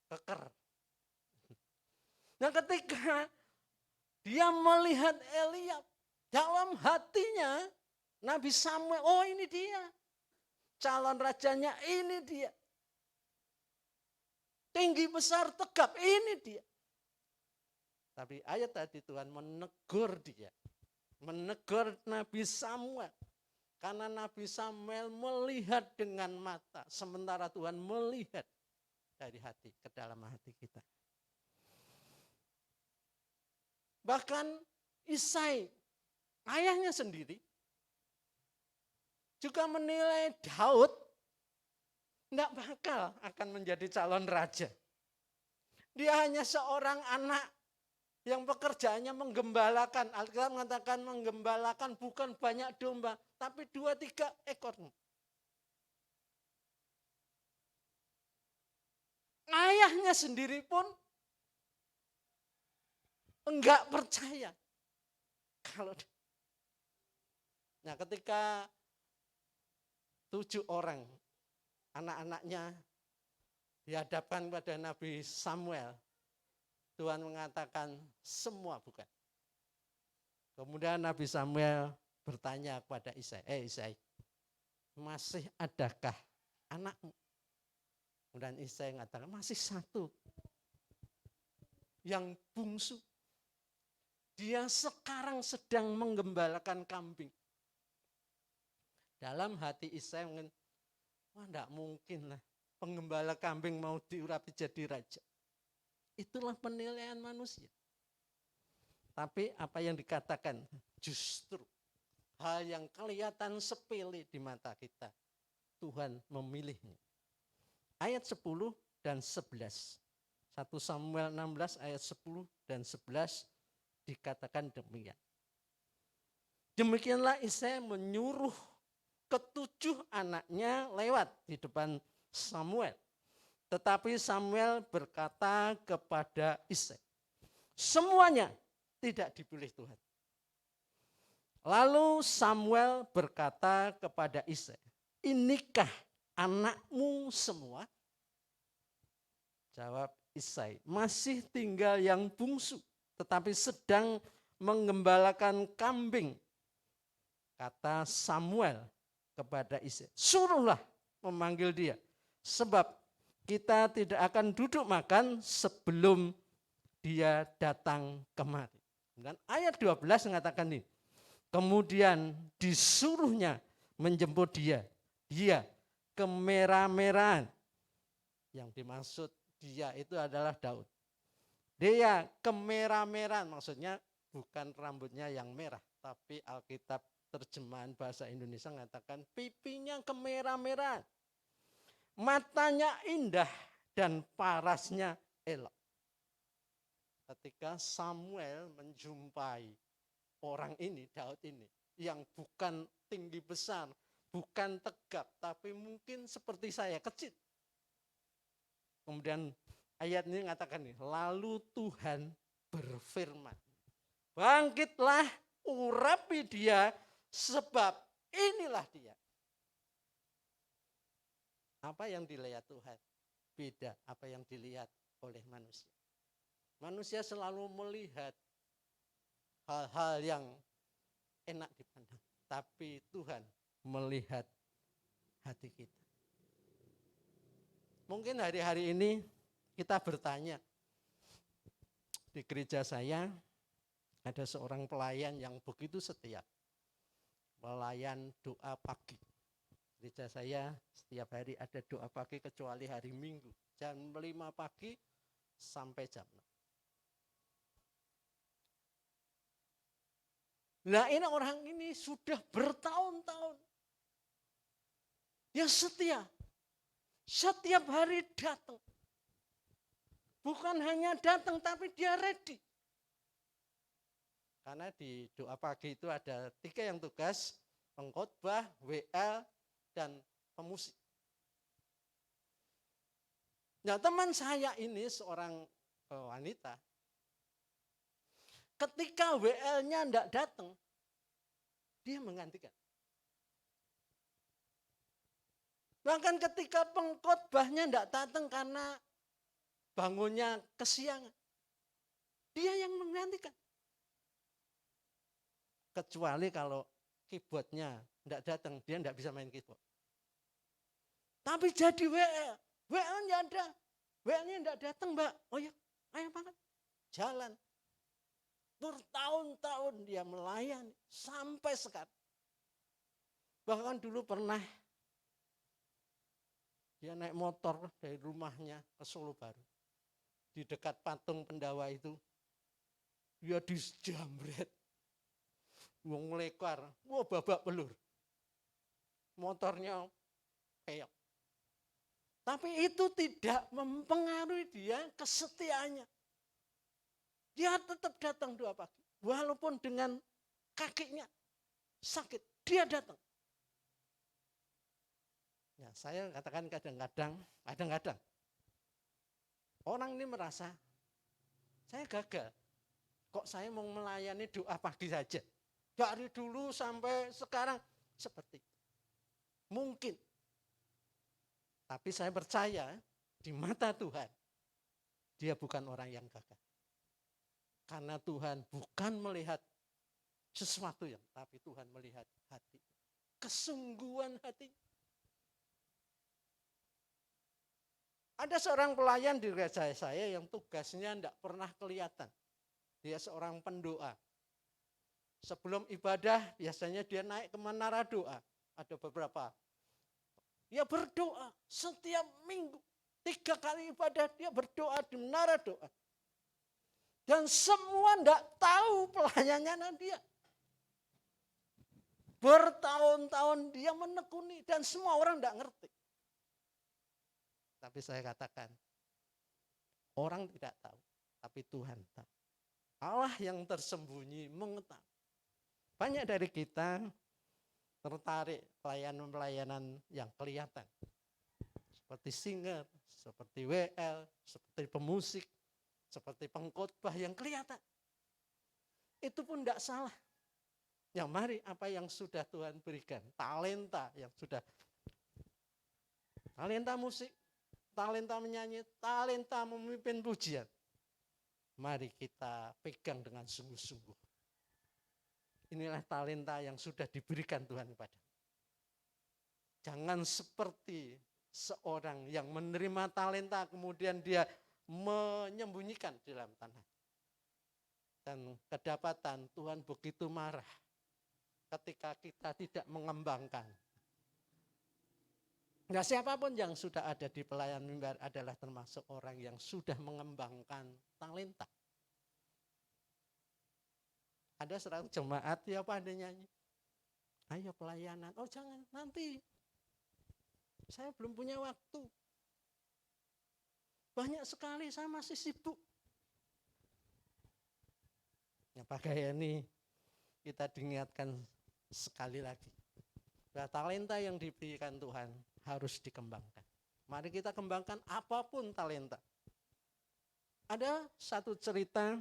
Speaker 6: Keker. Nah, ketika dia melihat Eliab, dalam hatinya Nabi Samuel, oh ini dia. Calon rajanya ini dia. Tinggi, besar, tegap, ini dia. Tapi ayat tadi Tuhan menegur dia. Menegur Nabi Samuel. Karena Nabi Samuel melihat dengan mata. Sementara Tuhan melihat dari hati, ke dalam hati kita. Bahkan Isai, ayahnya sendiri, juga menilai Daud tidak bakal akan menjadi calon raja. Dia hanya seorang anak yang pekerjaannya menggembalakan. Alkitab mengatakan menggembalakan bukan banyak domba, tapi 2-3 ekor. Ayahnya sendiri pun enggak percaya. Nah, ketika 7 orang anak-anaknya dihadapkan pada Nabi Samuel, Tuhan mengatakan semua bukan. Kemudian Nabi Samuel bertanya kepada Isai, Isai, masih adakah anakmu? Kemudian Isai mengatakan masih 1 yang bungsu. Dia sekarang sedang menggembalakan kambing. Dalam hati Isai mungkin, wah enggak mungkin lah penggembala kambing mau diurapi jadi raja. Itulah penilaian manusia. Tapi apa yang dikatakan justru hal yang kelihatan sepele di mata kita. Tuhan memilihnya. Ayat 10 dan 11. 1 Samuel 16 ayat 10 dan 11 dikatakan demikian. Demikianlah Isai menyuruh ke-7 anaknya lewat di depan Samuel. Tetapi Samuel berkata kepada Isai, semuanya tidak dipilih Tuhan. Lalu Samuel berkata kepada Isai, inikah anakmu semua? Jawab Isai, masih tinggal yang bungsu, tetapi sedang menggembalakan kambing. Kata Samuel kepada Isai, suruhlah memanggil dia, sebab kita tidak akan duduk makan sebelum dia datang kemari. Dan ayat 12 mengatakan ini, kemudian disuruhnya menjemput dia kemerah-merahan. Yang dimaksud dia itu adalah Daud. Dia kemerah-merahan, maksudnya bukan rambutnya yang merah, tapi Alkitab terjemahan bahasa Indonesia mengatakan pipinya kemerah-merahan. Matanya indah dan parasnya elok. Ketika Samuel menjumpai orang ini, Daud ini, yang bukan tinggi besar, bukan tegap, tapi mungkin seperti saya, kecil. Kemudian ayat ini mengatakan, lalu Tuhan berfirman, bangkitlah, urapi dia, sebab inilah dia. Apa yang dilihat Tuhan beda apa yang dilihat oleh manusia. Manusia selalu melihat hal-hal yang enak dipandang, tapi Tuhan melihat hati kita. Mungkin hari-hari ini kita bertanya, di gereja saya ada seorang pelayan yang begitu setia, pelayan doa pagi. Gereja saya setiap hari ada doa pagi kecuali hari Minggu, jam 5 pagi sampai jam 6. Nah, ini orang ini sudah bertahun-tahun. Dia setia. Setiap hari datang. Bukan hanya datang, tapi dia ready. Karena di doa pagi itu ada 3 yang tugas, pengkhotbah, WL, dan pemusik. Nah, teman saya ini seorang wanita, ketika WL-nya tidak datang, dia menggantikan. Bahkan ketika pengkhotbahnya tidak datang karena bangunnya kesiangan, dia yang menggantikan. Kecuali kalau keyboardnya tidak datang, dia tidak bisa main keyboard. Tapi jadi WL, WL-nya ada, WL-nya tidak datang, Mbak. Oh ya, ayo banget, jalan. Bertahun-tahun dia melayani sampai sekarang. Bahkan dulu pernah dia naik motor dari rumahnya ke Solo Baru. Di dekat patung Pendawa itu, dia dijambret. Wong lekar, wah babak belur. motornya peyok. Tapi itu tidak mempengaruhi dia kesetiaannya. Dia tetap datang 2 pagi. Walaupun dengan kakinya sakit, dia datang. Ya, saya katakan kadang-kadang orang ini merasa saya gagal. Kok saya mau melayani doa pagi saja? Dari dulu sampai sekarang seperti itu. Mungkin. Tapi saya percaya di mata Tuhan, dia bukan orang yang gagal. Karena Tuhan bukan melihat sesuatu yang, tapi Tuhan melihat hati. Kesungguhan hati. Ada seorang pelayan di gereja saya yang tugasnya tidak pernah kelihatan. Dia seorang pendoa. Sebelum ibadah biasanya dia naik ke menara doa. Ada beberapa. Dia berdoa setiap minggu. 3 kali ibadah dia berdoa di menara doa. Dan semua tidak tahu pelayanannya dia. Bertahun-tahun dia menekuni dan semua orang tidak ngerti. Tapi saya katakan, orang tidak tahu, tapi Tuhan tahu. Allah yang tersembunyi mengetahui. Banyak dari kita tertarik pelayanan-pelayanan yang kelihatan. Seperti singer, seperti WL, seperti pemusik, seperti pengkhotbah yang kelihatan. Itu pun tidak salah. Yang mari apa yang sudah Tuhan berikan, talenta yang sudah, talenta musik, talenta menyanyi, talenta memimpin pujian. Mari kita pegang dengan sungguh-sungguh. Inilah talenta yang sudah diberikan Tuhan kepada. Jangan seperti seorang yang menerima talenta kemudian dia menyembunyikan di dalam tanah. Dan kedapatan Tuhan begitu marah ketika kita tidak mengembangkan. Nah, siapapun yang sudah ada di pelayan mimbar adalah termasuk orang yang sudah mengembangkan talenta. Ada seorang jemaat ya pada nyanyi, ayo pelayanan, oh jangan nanti, saya belum punya waktu. Banyak sekali saya masih sibuk. Ya pakai ini kita diingatkan sekali lagi. Nah, talenta yang diberikan Tuhan harus dikembangkan. Mari kita kembangkan apapun talenta. Ada satu cerita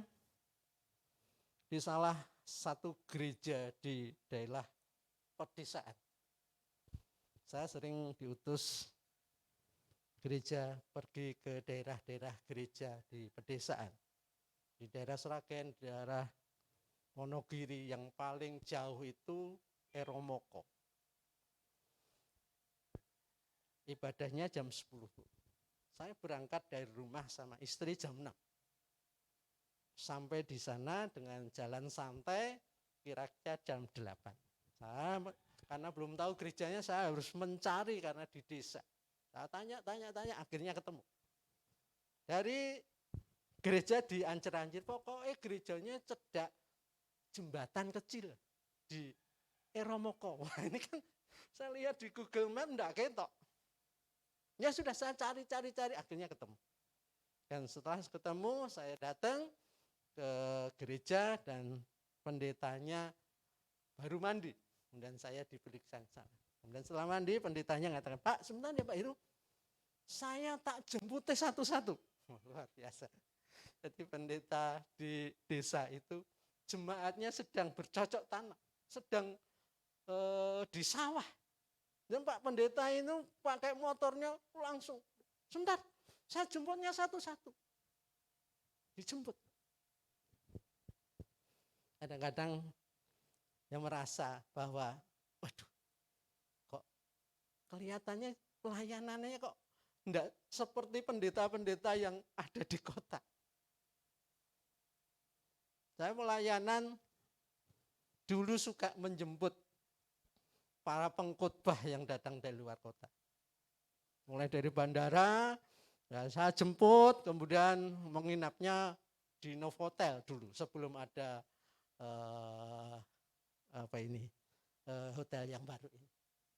Speaker 6: di salah satu gereja di daerah pedesaan. Saya sering diutus gereja pergi ke daerah-daerah gereja di pedesaan. Di daerah Sragen, di daerah Wonogiri, yang paling jauh itu Eromoko. Ibadahnya jam 10. Saya berangkat dari rumah sama istri jam 6. Sampai di sana dengan jalan santai kira-kira jam 8. Saya, karena belum tahu gerejanya, saya harus mencari karena di desa. Saya tanya, akhirnya ketemu. Dari gereja di Ancer-Ancer, pokoknya gerejanya cedak jembatan kecil di Eromoko. Wah, ini kan saya lihat di Google Map enggak ketok. Ya sudah, saya cari, akhirnya ketemu. Dan setelah ketemu, saya datang ke gereja dan pendetanya baru mandi. Kemudian saya diperiksa sana. Kemudian setelah mandi, pendetanya mengatakan, Pak, sebentar ya Pak Heru, saya tak jemput satu-satu. Luar biasa. Jadi pendeta di desa itu, jemaatnya sedang bercocok tanam, sedang di sawah. Dan Pak pendeta itu pakai motornya langsung, sebentar, saya jemputnya satu-satu. Dijemput. Kadang-kadang yang merasa bahwa, waduh, kok kelihatannya pelayanannya kok enggak seperti pendeta-pendeta yang ada di kota. Saya pelayanan dulu suka menjemput para pengkhotbah yang datang dari luar kota. Mulai dari bandara, ya saya jemput, kemudian menginapnya di Novotel dulu sebelum ada hotel yang baru ini.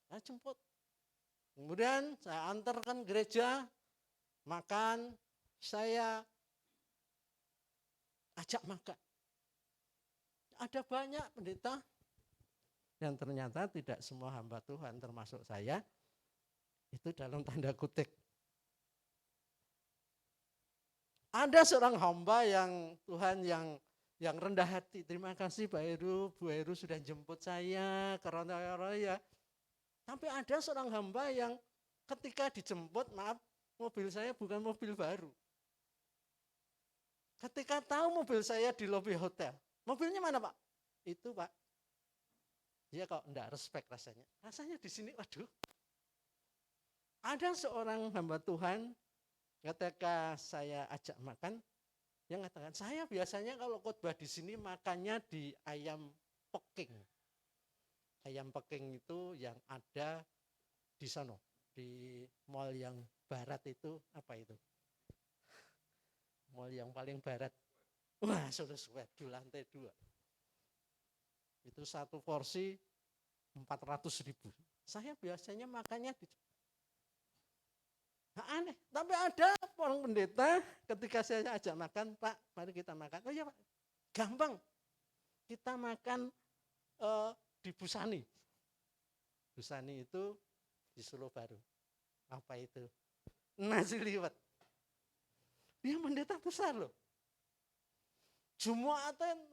Speaker 6: Saya jemput. Kemudian saya antarkan gereja, makan, saya ajak makan. Ada banyak pendeta yang ternyata tidak semua hamba Tuhan termasuk saya, itu dalam tanda kutip. Ada seorang hamba yang Tuhan yang rendah hati. Terima kasih Pak Heru, Bu Heru sudah jemput saya ke Raya. Tapi ada seorang hamba yang ketika dijemput, maaf, mobil saya bukan mobil baru. Ketika tahu mobil saya di lobi hotel, mobilnya mana Pak? Itu Pak. Dia kok enggak respect rasanya. Rasanya di sini, waduh. Ada seorang hamba Tuhan, ketika saya ajak makan, yang mengatakan, saya biasanya kalau khotbah di sini makannya di ayam peking. Ayam peking itu yang ada di sana, di mall yang barat itu, apa itu? Mall yang paling barat. Wah, sudah di lantai 2. Itu satu porsi 400.000. Saya biasanya makannya di aneh, tapi ada orang pendeta ketika saya ajak makan, Pak, mari kita makan. Oh iya Pak, gampang. Kita makan di Busani. Busani itu di Solo Baru. Apa itu? Nasi liwet. Dia pendeta besar loh. Jumatan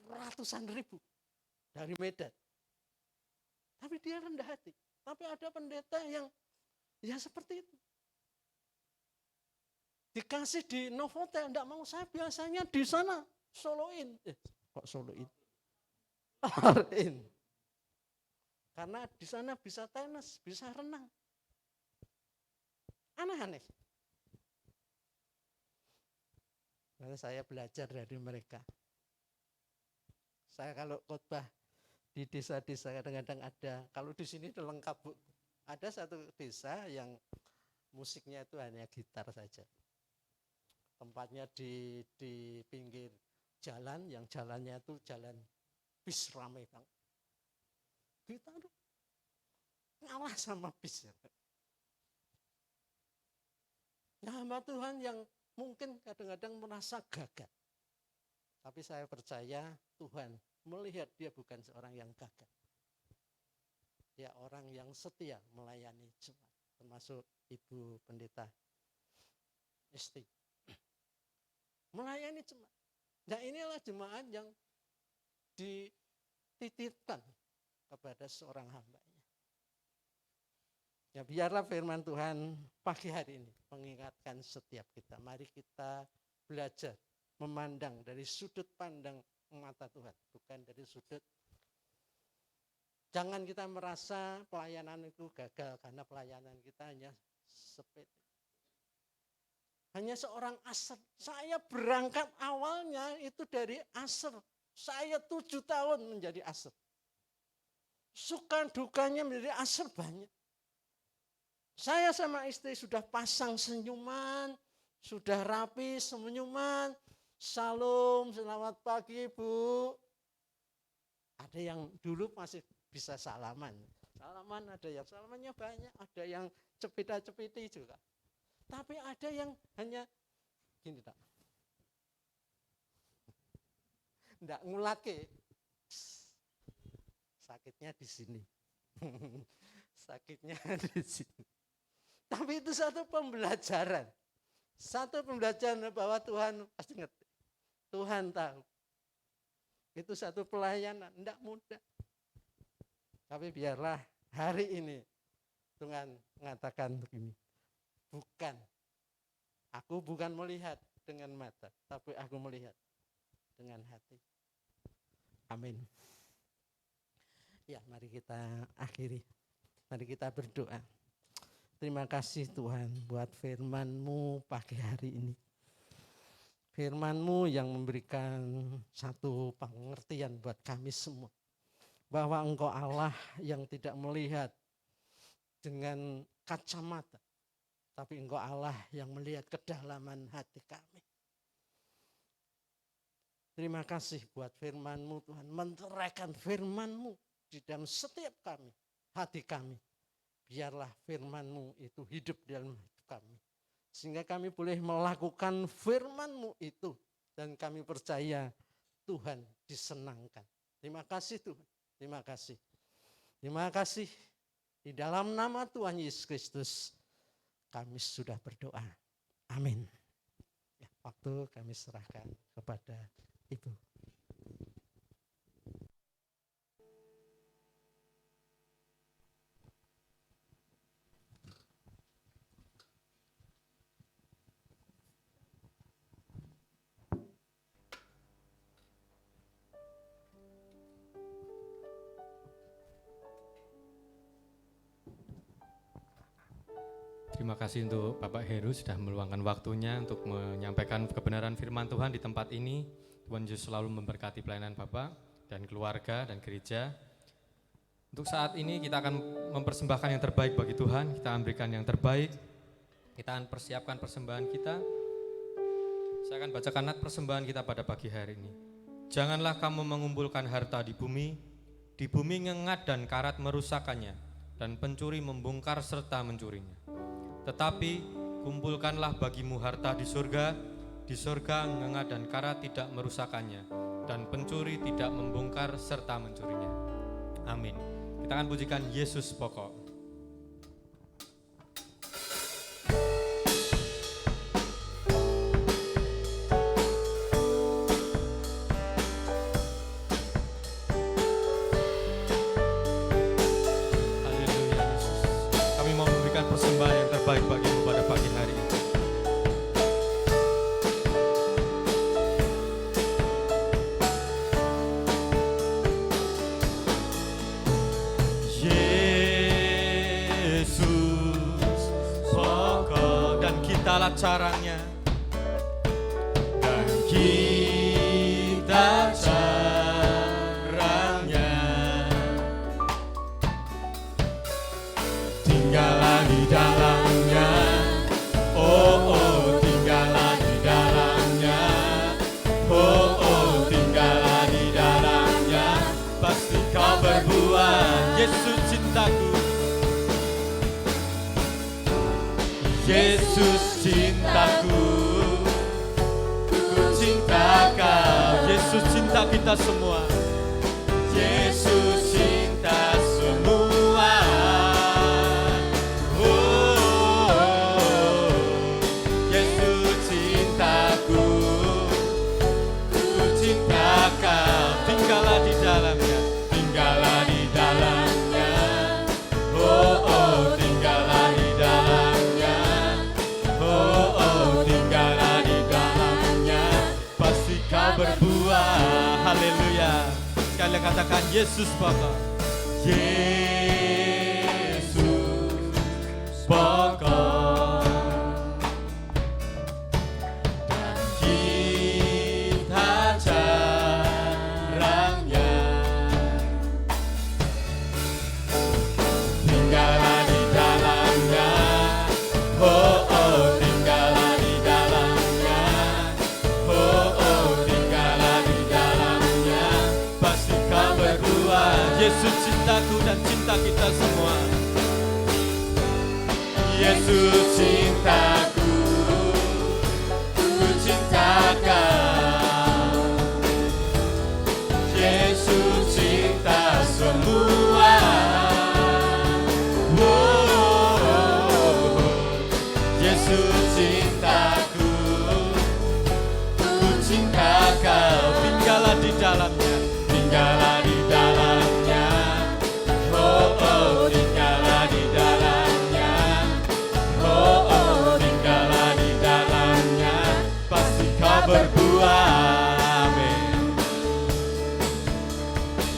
Speaker 6: ratusan ribu dari Medan. Tapi dia rendah hati. Tapi ada pendeta yang ya seperti itu. Dikasih di Novotel, enggak mau, saya biasanya di sana Soloin. Kok Soloin? Arin. Karena di sana bisa tenis, bisa renang. Aneh-aneh. Lalu saya belajar dari mereka. Saya kalau khotbah di desa-desa kadang-kadang ada, kalau di sini itu lengkap Bu. Ada satu desa yang musiknya itu hanya gitar saja. Tempatnya di pinggir jalan, yang jalannya itu jalan bis ramai Bang. Kita tuh ngalah sama bis ya. Nah, hamba Tuhan yang mungkin kadang-kadang merasa gagah. Tapi saya percaya Tuhan melihat dia bukan seorang yang gagah. Dia orang yang setia melayani jemaat, termasuk Ibu Pendeta Esti. Melayani jemaat. Nah, inilah jemaat yang dititipkan kepada seorang hambanya. Ya, biarlah firman Tuhan pagi hari ini mengingatkan setiap kita. Mari kita belajar memandang dari sudut pandang mata Tuhan, bukan dari sudut. Jangan kita merasa pelayanan itu gagal karena pelayanan kita hanya sepele. Hanya seorang asr. Saya berangkat awalnya itu dari asr. Saya 7 tahun menjadi asr. Suka dukanya menjadi asr banyak. Saya sama istri sudah pasang senyuman, sudah rapi senyuman. Salam, selamat pagi Bu. Ada yang dulu masih bisa salaman. Salaman ada yang salamannya banyak, ada yang cepita-cepiti juga. Tapi ada yang hanya gini tak. Nggak ngulake. Sakitnya di sini. Sakitnya di sini. Tapi itu satu pembelajaran. Satu pembelajaran bahwa Tuhan pasti ngerti. Tuhan tahu. Itu satu pelayanan, enggak mudah. Tapi biarlah hari ini Tuhan mengatakan begini. Aku bukan melihat dengan mata, tapi aku melihat dengan hati. Amin. Ya, mari kita akhiri. Mari kita berdoa. Terima kasih Tuhan buat firman-Mu pagi hari ini. Firman-Mu yang memberikan satu pengertian buat kami semua. Bahwa Engkau Allah yang tidak melihat dengan kacamata. Tapi Engkau Allah yang melihat kedalaman hati kami. Terima kasih buat firman-Mu Tuhan. Menteraikan firman-Mu di dalam setiap kami, hati kami. biarlah firman-Mu itu hidup dalam hidup kami. Sehingga kami boleh melakukan firman-Mu itu. Dan kami percaya Tuhan disenangkan. Terima kasih Tuhan, terima kasih. Terima kasih. Di dalam nama Tuhan Yesus Kristus kami sudah berdoa. Amin. Ya, waktu kami serahkan kepada Ibu.
Speaker 2: Terima kasih untuk Bapak Heru sudah meluangkan waktunya untuk menyampaikan kebenaran firman Tuhan di tempat ini. Tuhan Yesus selalu memberkati pelayanan Bapak dan keluarga dan gereja. Untuk saat ini kita akan mempersembahkan yang terbaik bagi Tuhan. Kita akan berikan yang terbaik. Kita akan persiapkan persembahan kita. Saya akan bacakan nat persembahan kita pada pagi hari ini. Janganlah kamu mengumpulkan harta di bumi ngengat dan karat merusakkannya, dan pencuri membongkar serta mencurinya. Tetapi kumpulkanlah bagimu harta di surga ngengat dan karat tidak merusakkannya, dan pencuri tidak membongkar serta mencurinya. Amin. Kita akan pujikan Yesus pokok. Persembahan yang terbaik bagimu pada pagi hari ini. Yesus pokok dan kitalah caranya, dan kita caranya, tinggallah di dalamnya, oh tinggallah di dalamnya, oh tinggallah di dalamnya, pasti kau berbuah. Yesus cintaku, Yesus cintaku, ku cinta kau. Yesus cinta kita semua, Yesus cinta semua. Tinggallah di dalamnya, tinggallah di dalamnya, oh tinggallah di dalamnya, oh tinggallah di dalamnya, pasti kau berbuah. Haleluya. Sekali katakan Yesus pokok, Yesus pokok, dan kita caranya, tinggallah di dalamnya, oh tinggallah di dalamnya, oh tinggallah di dalamnya, pasti kau berbuah. Yesus cintaku dan cinta kita semua, Yesus cintaku, ku cinta kau. Yesus cinta semua, Yesus cintaku, ku cinta kau. Tinggallah di dalamnya, tinggallah di dalamnya, oh tinggallah di dalamnya, oh tinggallah di dalamnya, pasti kau berbuah. Amin.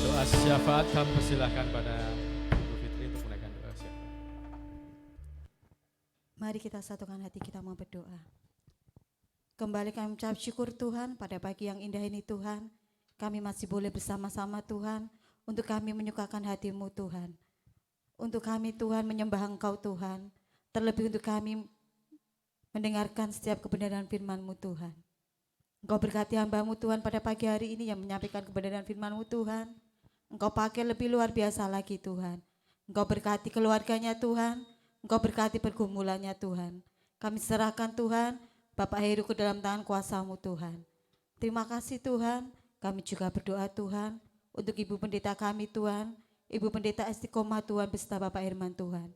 Speaker 2: Doa syafaat kami persilahkan pada Ibu Fitri untuk menaikkan doa syafaat.
Speaker 7: Mari kita satukan hati kita mau berdoa. Kembali kami ucap syukur Tuhan pada pagi yang indah ini Tuhan. Kami masih boleh bersama-sama Tuhan untuk kami menyukakan hati-Mu Tuhan. Untuk kami Tuhan menyembah Engkau Tuhan. Terlebih untuk kami mendengarkan setiap kebenaran firman-Mu Tuhan. Engkau berkati hamba-Mu Tuhan pada pagi hari ini yang menyampaikan kebenaran firman-Mu Tuhan. Engkau pakai lebih luar biasa lagi Tuhan. Engkau berkati keluarganya Tuhan, Engkau berkati pergumulannya Tuhan. Kami serahkan Tuhan, Bapak Heru ke dalam tangan kuasa-Mu Tuhan. Terima kasih Tuhan, kami juga berdoa Tuhan, untuk Ibu Pendeta kami Tuhan, Ibu Pendeta Istiqomah Tuhan beserta Bapak Herman Tuhan.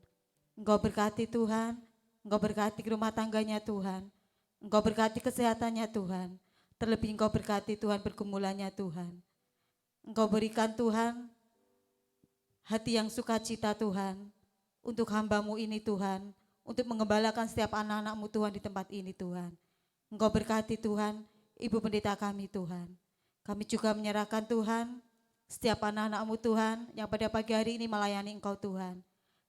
Speaker 7: Engkau berkati Tuhan, Engkau berkati rumah tangganya Tuhan, Engkau berkati kesehatannya Tuhan, terlebih Engkau berkati Tuhan pergumulannya Tuhan. Engkau berikan Tuhan hati yang sukacita Tuhan, untuk hamba-Mu ini Tuhan, untuk mengembalakan setiap anak-anak-Mu Tuhan di tempat ini Tuhan. Engkau berkati Tuhan, Ibu Pendeta kami Tuhan. Kami juga menyerahkan Tuhan, setiap anak-anak-Mu Tuhan, yang pada pagi hari ini melayani Engkau Tuhan.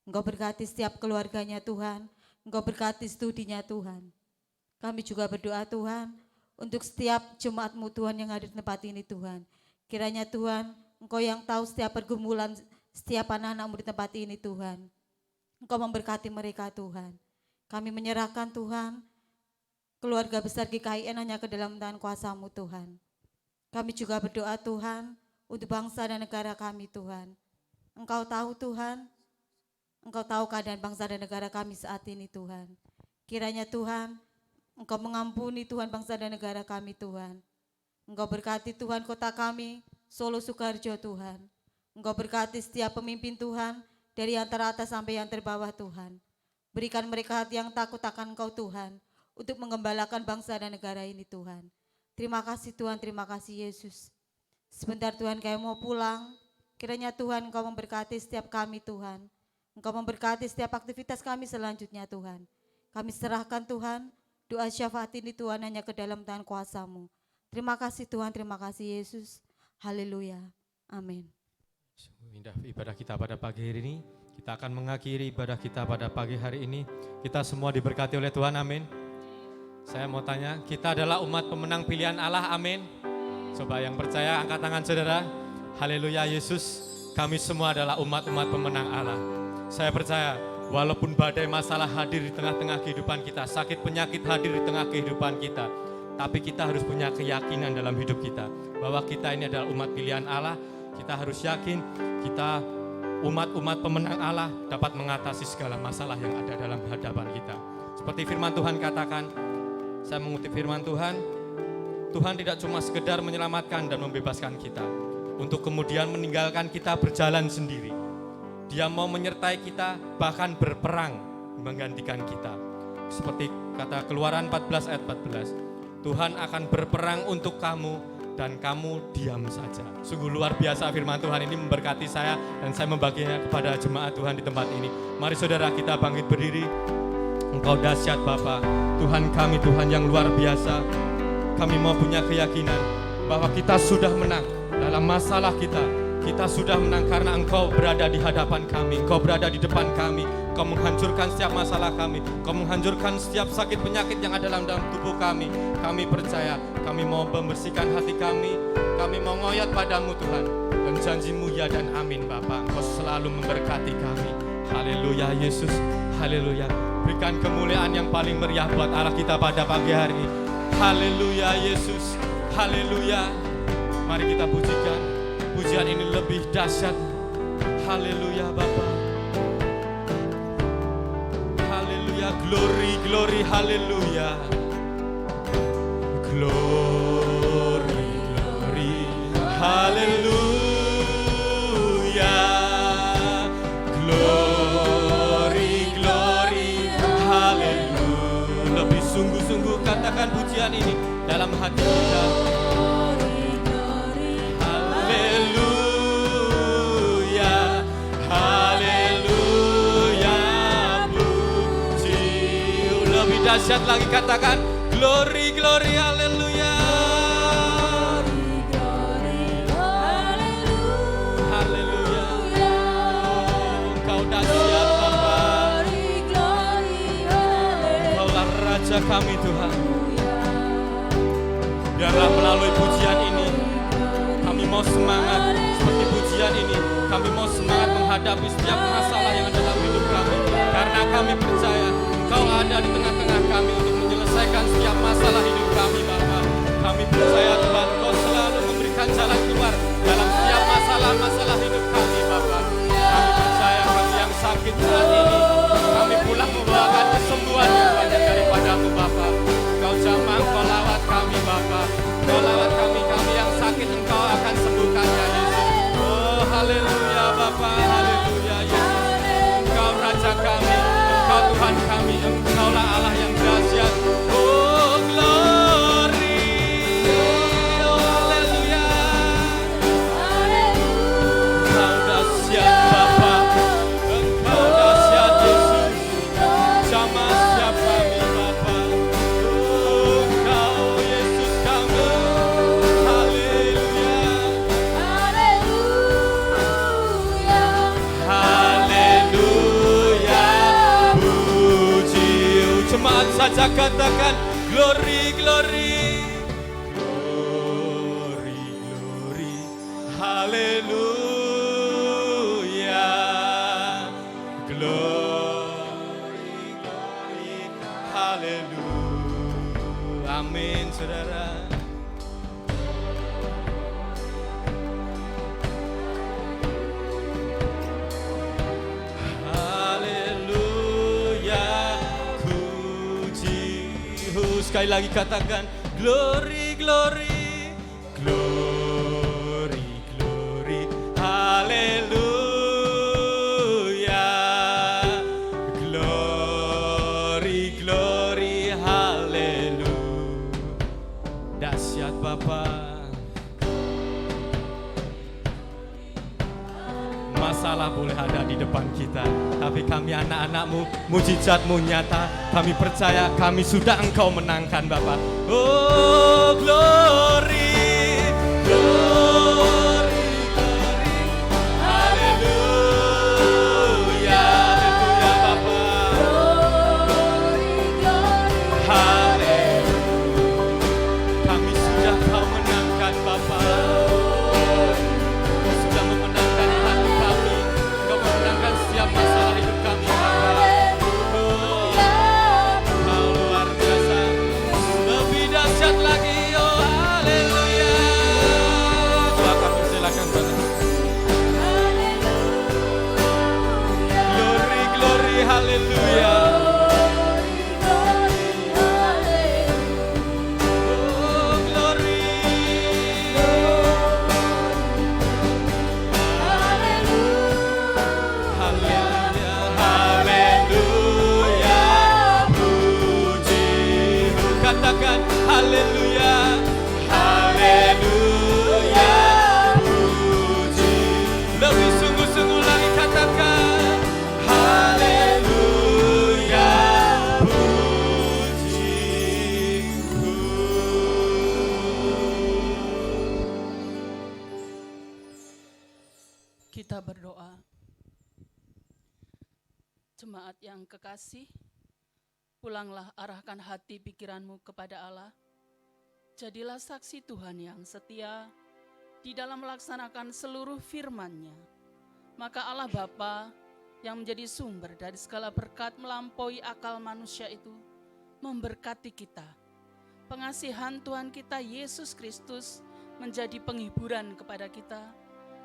Speaker 7: Engkau berkati setiap keluarganya Tuhan, Engkau berkati studinya Tuhan. Kami juga berdoa Tuhan, untuk setiap jemaat-Mu Tuhan yang ada di tempat ini Tuhan. Kiranya Tuhan, Engkau yang tahu setiap pergumulan setiap anak-anak-Mu di tempat ini Tuhan. Engkau memberkati mereka Tuhan. Kami menyerahkan Tuhan, keluarga besar GKIN hanya ke dalam tangan kuasa-Mu Tuhan. Kami juga berdoa Tuhan, untuk bangsa dan negara kami Tuhan. Engkau tahu Tuhan, Engkau tahu keadaan bangsa dan negara kami saat ini Tuhan. Kiranya Tuhan, Engkau mengampuni Tuhan bangsa dan negara kami Tuhan. Engkau berkati Tuhan kota kami, Solo Sukoharjo Tuhan. Engkau berkati setiap pemimpin Tuhan, dari yang teratas sampai yang terbawah Tuhan. Berikan mereka hati yang takut akan Engkau Tuhan, untuk menggembalakan bangsa dan negara ini Tuhan. Terima kasih Tuhan, terima kasih Yesus. Sebentar Tuhan kami mau pulang, kiranya Tuhan Engkau memberkati setiap kami Tuhan. Engkau memberkati setiap aktivitas kami selanjutnya Tuhan. Kami serahkan Tuhan, doa syafaat ini Tuhan hanya ke dalam tangan kuasa-Mu. Terima kasih Tuhan, terima kasih Yesus. Haleluya, amin.
Speaker 2: Indah ibadah kita pada pagi hari ini. Kita akan mengakhiri ibadah kita pada pagi hari ini. Kita semua diberkati oleh Tuhan, amin. Saya mau tanya, kita adalah umat pemenang pilihan Allah, amin. Coba yang percaya angkat tangan saudara. Haleluya Yesus, kami semua adalah umat-umat pemenang Allah. Saya percaya walaupun badai masalah hadir di tengah-tengah kehidupan kita, sakit penyakit hadir di tengah kehidupan kita, tapi kita harus punya keyakinan dalam hidup kita bahwa kita ini adalah umat pilihan Allah. Kita harus yakin kita umat-umat pemenang Allah dapat mengatasi segala masalah yang ada dalam hadapan kita. Seperti firman Tuhan katakan, saya mengutip firman Tuhan, Tuhan tidak cuma sekedar menyelamatkan dan membebaskan kita, untuk kemudian meninggalkan kita berjalan sendiri. Dia mau menyertai kita, bahkan berperang menggantikan kita. Seperti kata Keluaran 14 ayat 14, Tuhan akan berperang untuk kamu dan kamu diam saja. Sungguh luar biasa firman Tuhan ini memberkati saya dan saya membaginya kepada jemaat Tuhan di tempat ini. Mari saudara kita bangkit berdiri. Engkau dahsyat Bapa, Tuhan kami Tuhan yang luar biasa. Kami mau punya keyakinan bahwa kita sudah menang dalam masalah kita. Kita sudah menang karena Engkau berada di hadapan kami, Engkau berada di depan kami, Engkau menghancurkan setiap masalah kami, Engkau menghancurkan setiap sakit penyakit yang ada dalam tubuh kami. Kami percaya, kami mau membersihkan hati kami mau ngoyot padamu Tuhan. Dan janji-Mu ya dan amin Bapa, Engkau selalu memberkati kami. Haleluya Yesus, haleluya. Berikan kemuliaan yang paling meriah buat Allah kita pada pagi hari ini. Haleluya Yesus, haleluya. Mari kita pujikan, pujian ini lebih dahsyat. Haleluya Bapa. Haleluya, glory, glory, haleluya. Glory, glory, haleluya. Glory, glory, haleluya. Lebih sungguh-sungguh katakan pujian ini dalam hati kita. Haleluya, haleluya, puji. Lebih dahsyat lagi katakan glory, glory, haleluya. Haleluya. Engkau dahsyat Bapa. Engkaulah Raja kami Tuhan. Biarlah melalui pujian ini kami mau semangat seperti pujian ini. Kami mau semangat menghadapi setiap masalah yang ada dalam hidup kami. Karena kami percaya Engkau ada di tengah-tengah kami untuk menyelesaikan setiap masalah hidup kami Bapa. Kami percaya Tuhan Engkau selalu memberikan jalan keluar dalam setiap masalah-masalah hidup kami Bapa. Kami percaya kami kita katakan glory, glory. Glory, glory, haleluya. Glory, glory, haleluya. Amin, saudara. Sekali lagi katakan glory, glory, glory, glory, haleluya. Glory, glory, haleluya. Dahsyat Bapa. Masalah boleh ada di depan kita, tapi kami anak-anak-Mu, mujizat-Mu nyata. Kami percaya kami sudah Engkau menangkan Bapa. Oh glory, glory, glory, haleluya, haleluya Bapa. Haleluya, kami sudah Kau menangkan Bapa. Kau sudah memenangkan hati kami, Kau memenangkan setiap masalah hidup kami Bapa. Lagi, oh haleluya. Silakan persilakan Bapak. Glory, glory, haleluya. Oh glory, haleluya, haleluya. Puji, katakan haleluya, haleluya, puji. Lebih sungguh-sungguh lagi katakan haleluya, puji.
Speaker 3: Kita berdoa. Jemaat yang kekasih, pulanglah arahkan hati pikiranmu kepada Allah. Jadilah saksi Tuhan yang setia di dalam melaksanakan seluruh firman-Nya. Maka Allah Bapa yang menjadi sumber dari segala berkat melampaui akal manusia itu memberkati kita. Pengasihan Tuhan kita Yesus Kristus menjadi penghiburan kepada kita,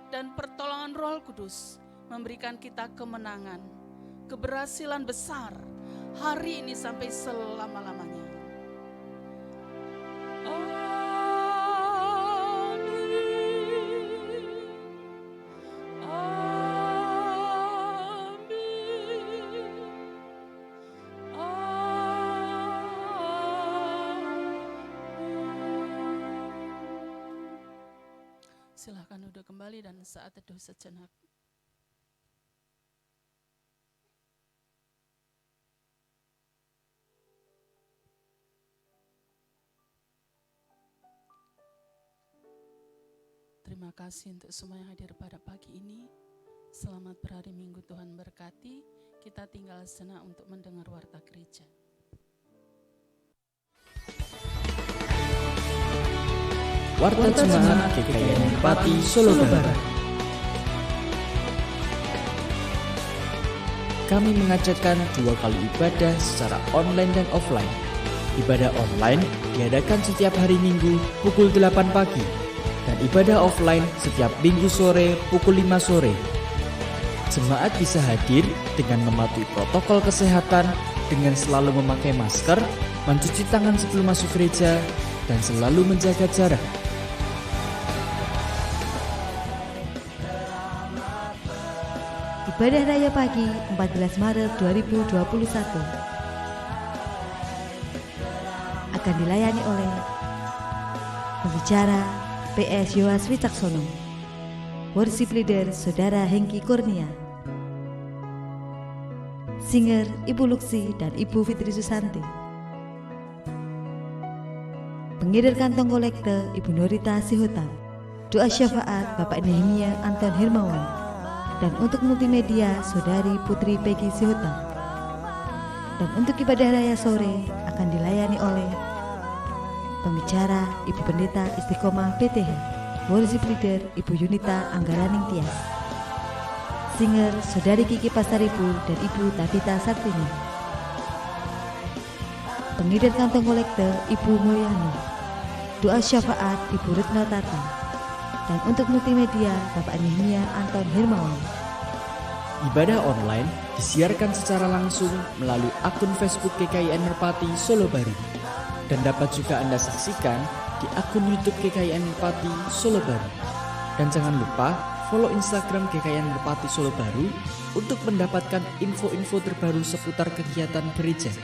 Speaker 3: dan pertolongan Roh Kudus memberikan kita kemenangan, keberhasilan besar hari ini sampai selama-lamanya. Silakan duduk kembali dan saat teduh sejenak. Terima kasih untuk semua yang hadir pada pagi ini. Selamat berhari Minggu, Tuhan berkati. Kita tinggal sejenak untuk mendengar warta gereja.
Speaker 8: Warta Jemaat GKI Pati Solo Barat. Kami mengajarkan 2 kali ibadah secara online dan offline. Ibadah online diadakan setiap hari Minggu pukul 8 pagi dan ibadah offline setiap Minggu sore pukul 5 sore. Jemaat bisa hadir dengan mematuhi protokol kesehatan dengan selalu memakai masker, mencuci tangan sebelum masuk gereja, dan selalu menjaga jarak.
Speaker 7: Ibadah Raya Pagi 14 Maret 2021 akan dilayani oleh pembicara PS Yohas Wicaksono, worship leader Saudara Hengki Kurnia, singer Ibu Luksi dan Ibu Fitri Susanti, pengirim kantong kolekte Ibu Norita Sihotan, doa syafaat Bapak Nehemia Anton Hermawan, dan untuk multimedia Saudari Putri Peggy Sihotan. Dan untuk ibadah raya sore akan dilayani oleh pembicara Ibu Pendeta Istiqomah PTH, worship leader Ibu Yunita Anggaraning Tias, singer Saudari Kiki Pasaribu dan Ibu Tabita Sartini, pengedar kantong kolektor Ibu Mulyani, doa syafaat Ibu Retno Tata, dan untuk multimedia Bapak Nehemia Anton Hermawan.
Speaker 8: Ibadah online disiarkan secara langsung melalui akun Facebook GKIN Merpati Solo Baru dan dapat juga Anda saksikan di akun YouTube GKIN Merpati Solo Baru. Dan jangan lupa follow Instagram GKIN Merpati Solo Baru untuk mendapatkan info-info terbaru seputar kegiatan gereja.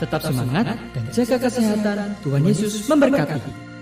Speaker 8: Tetap semangat dan jaga kesehatan. Tuhan Yesus memberkati.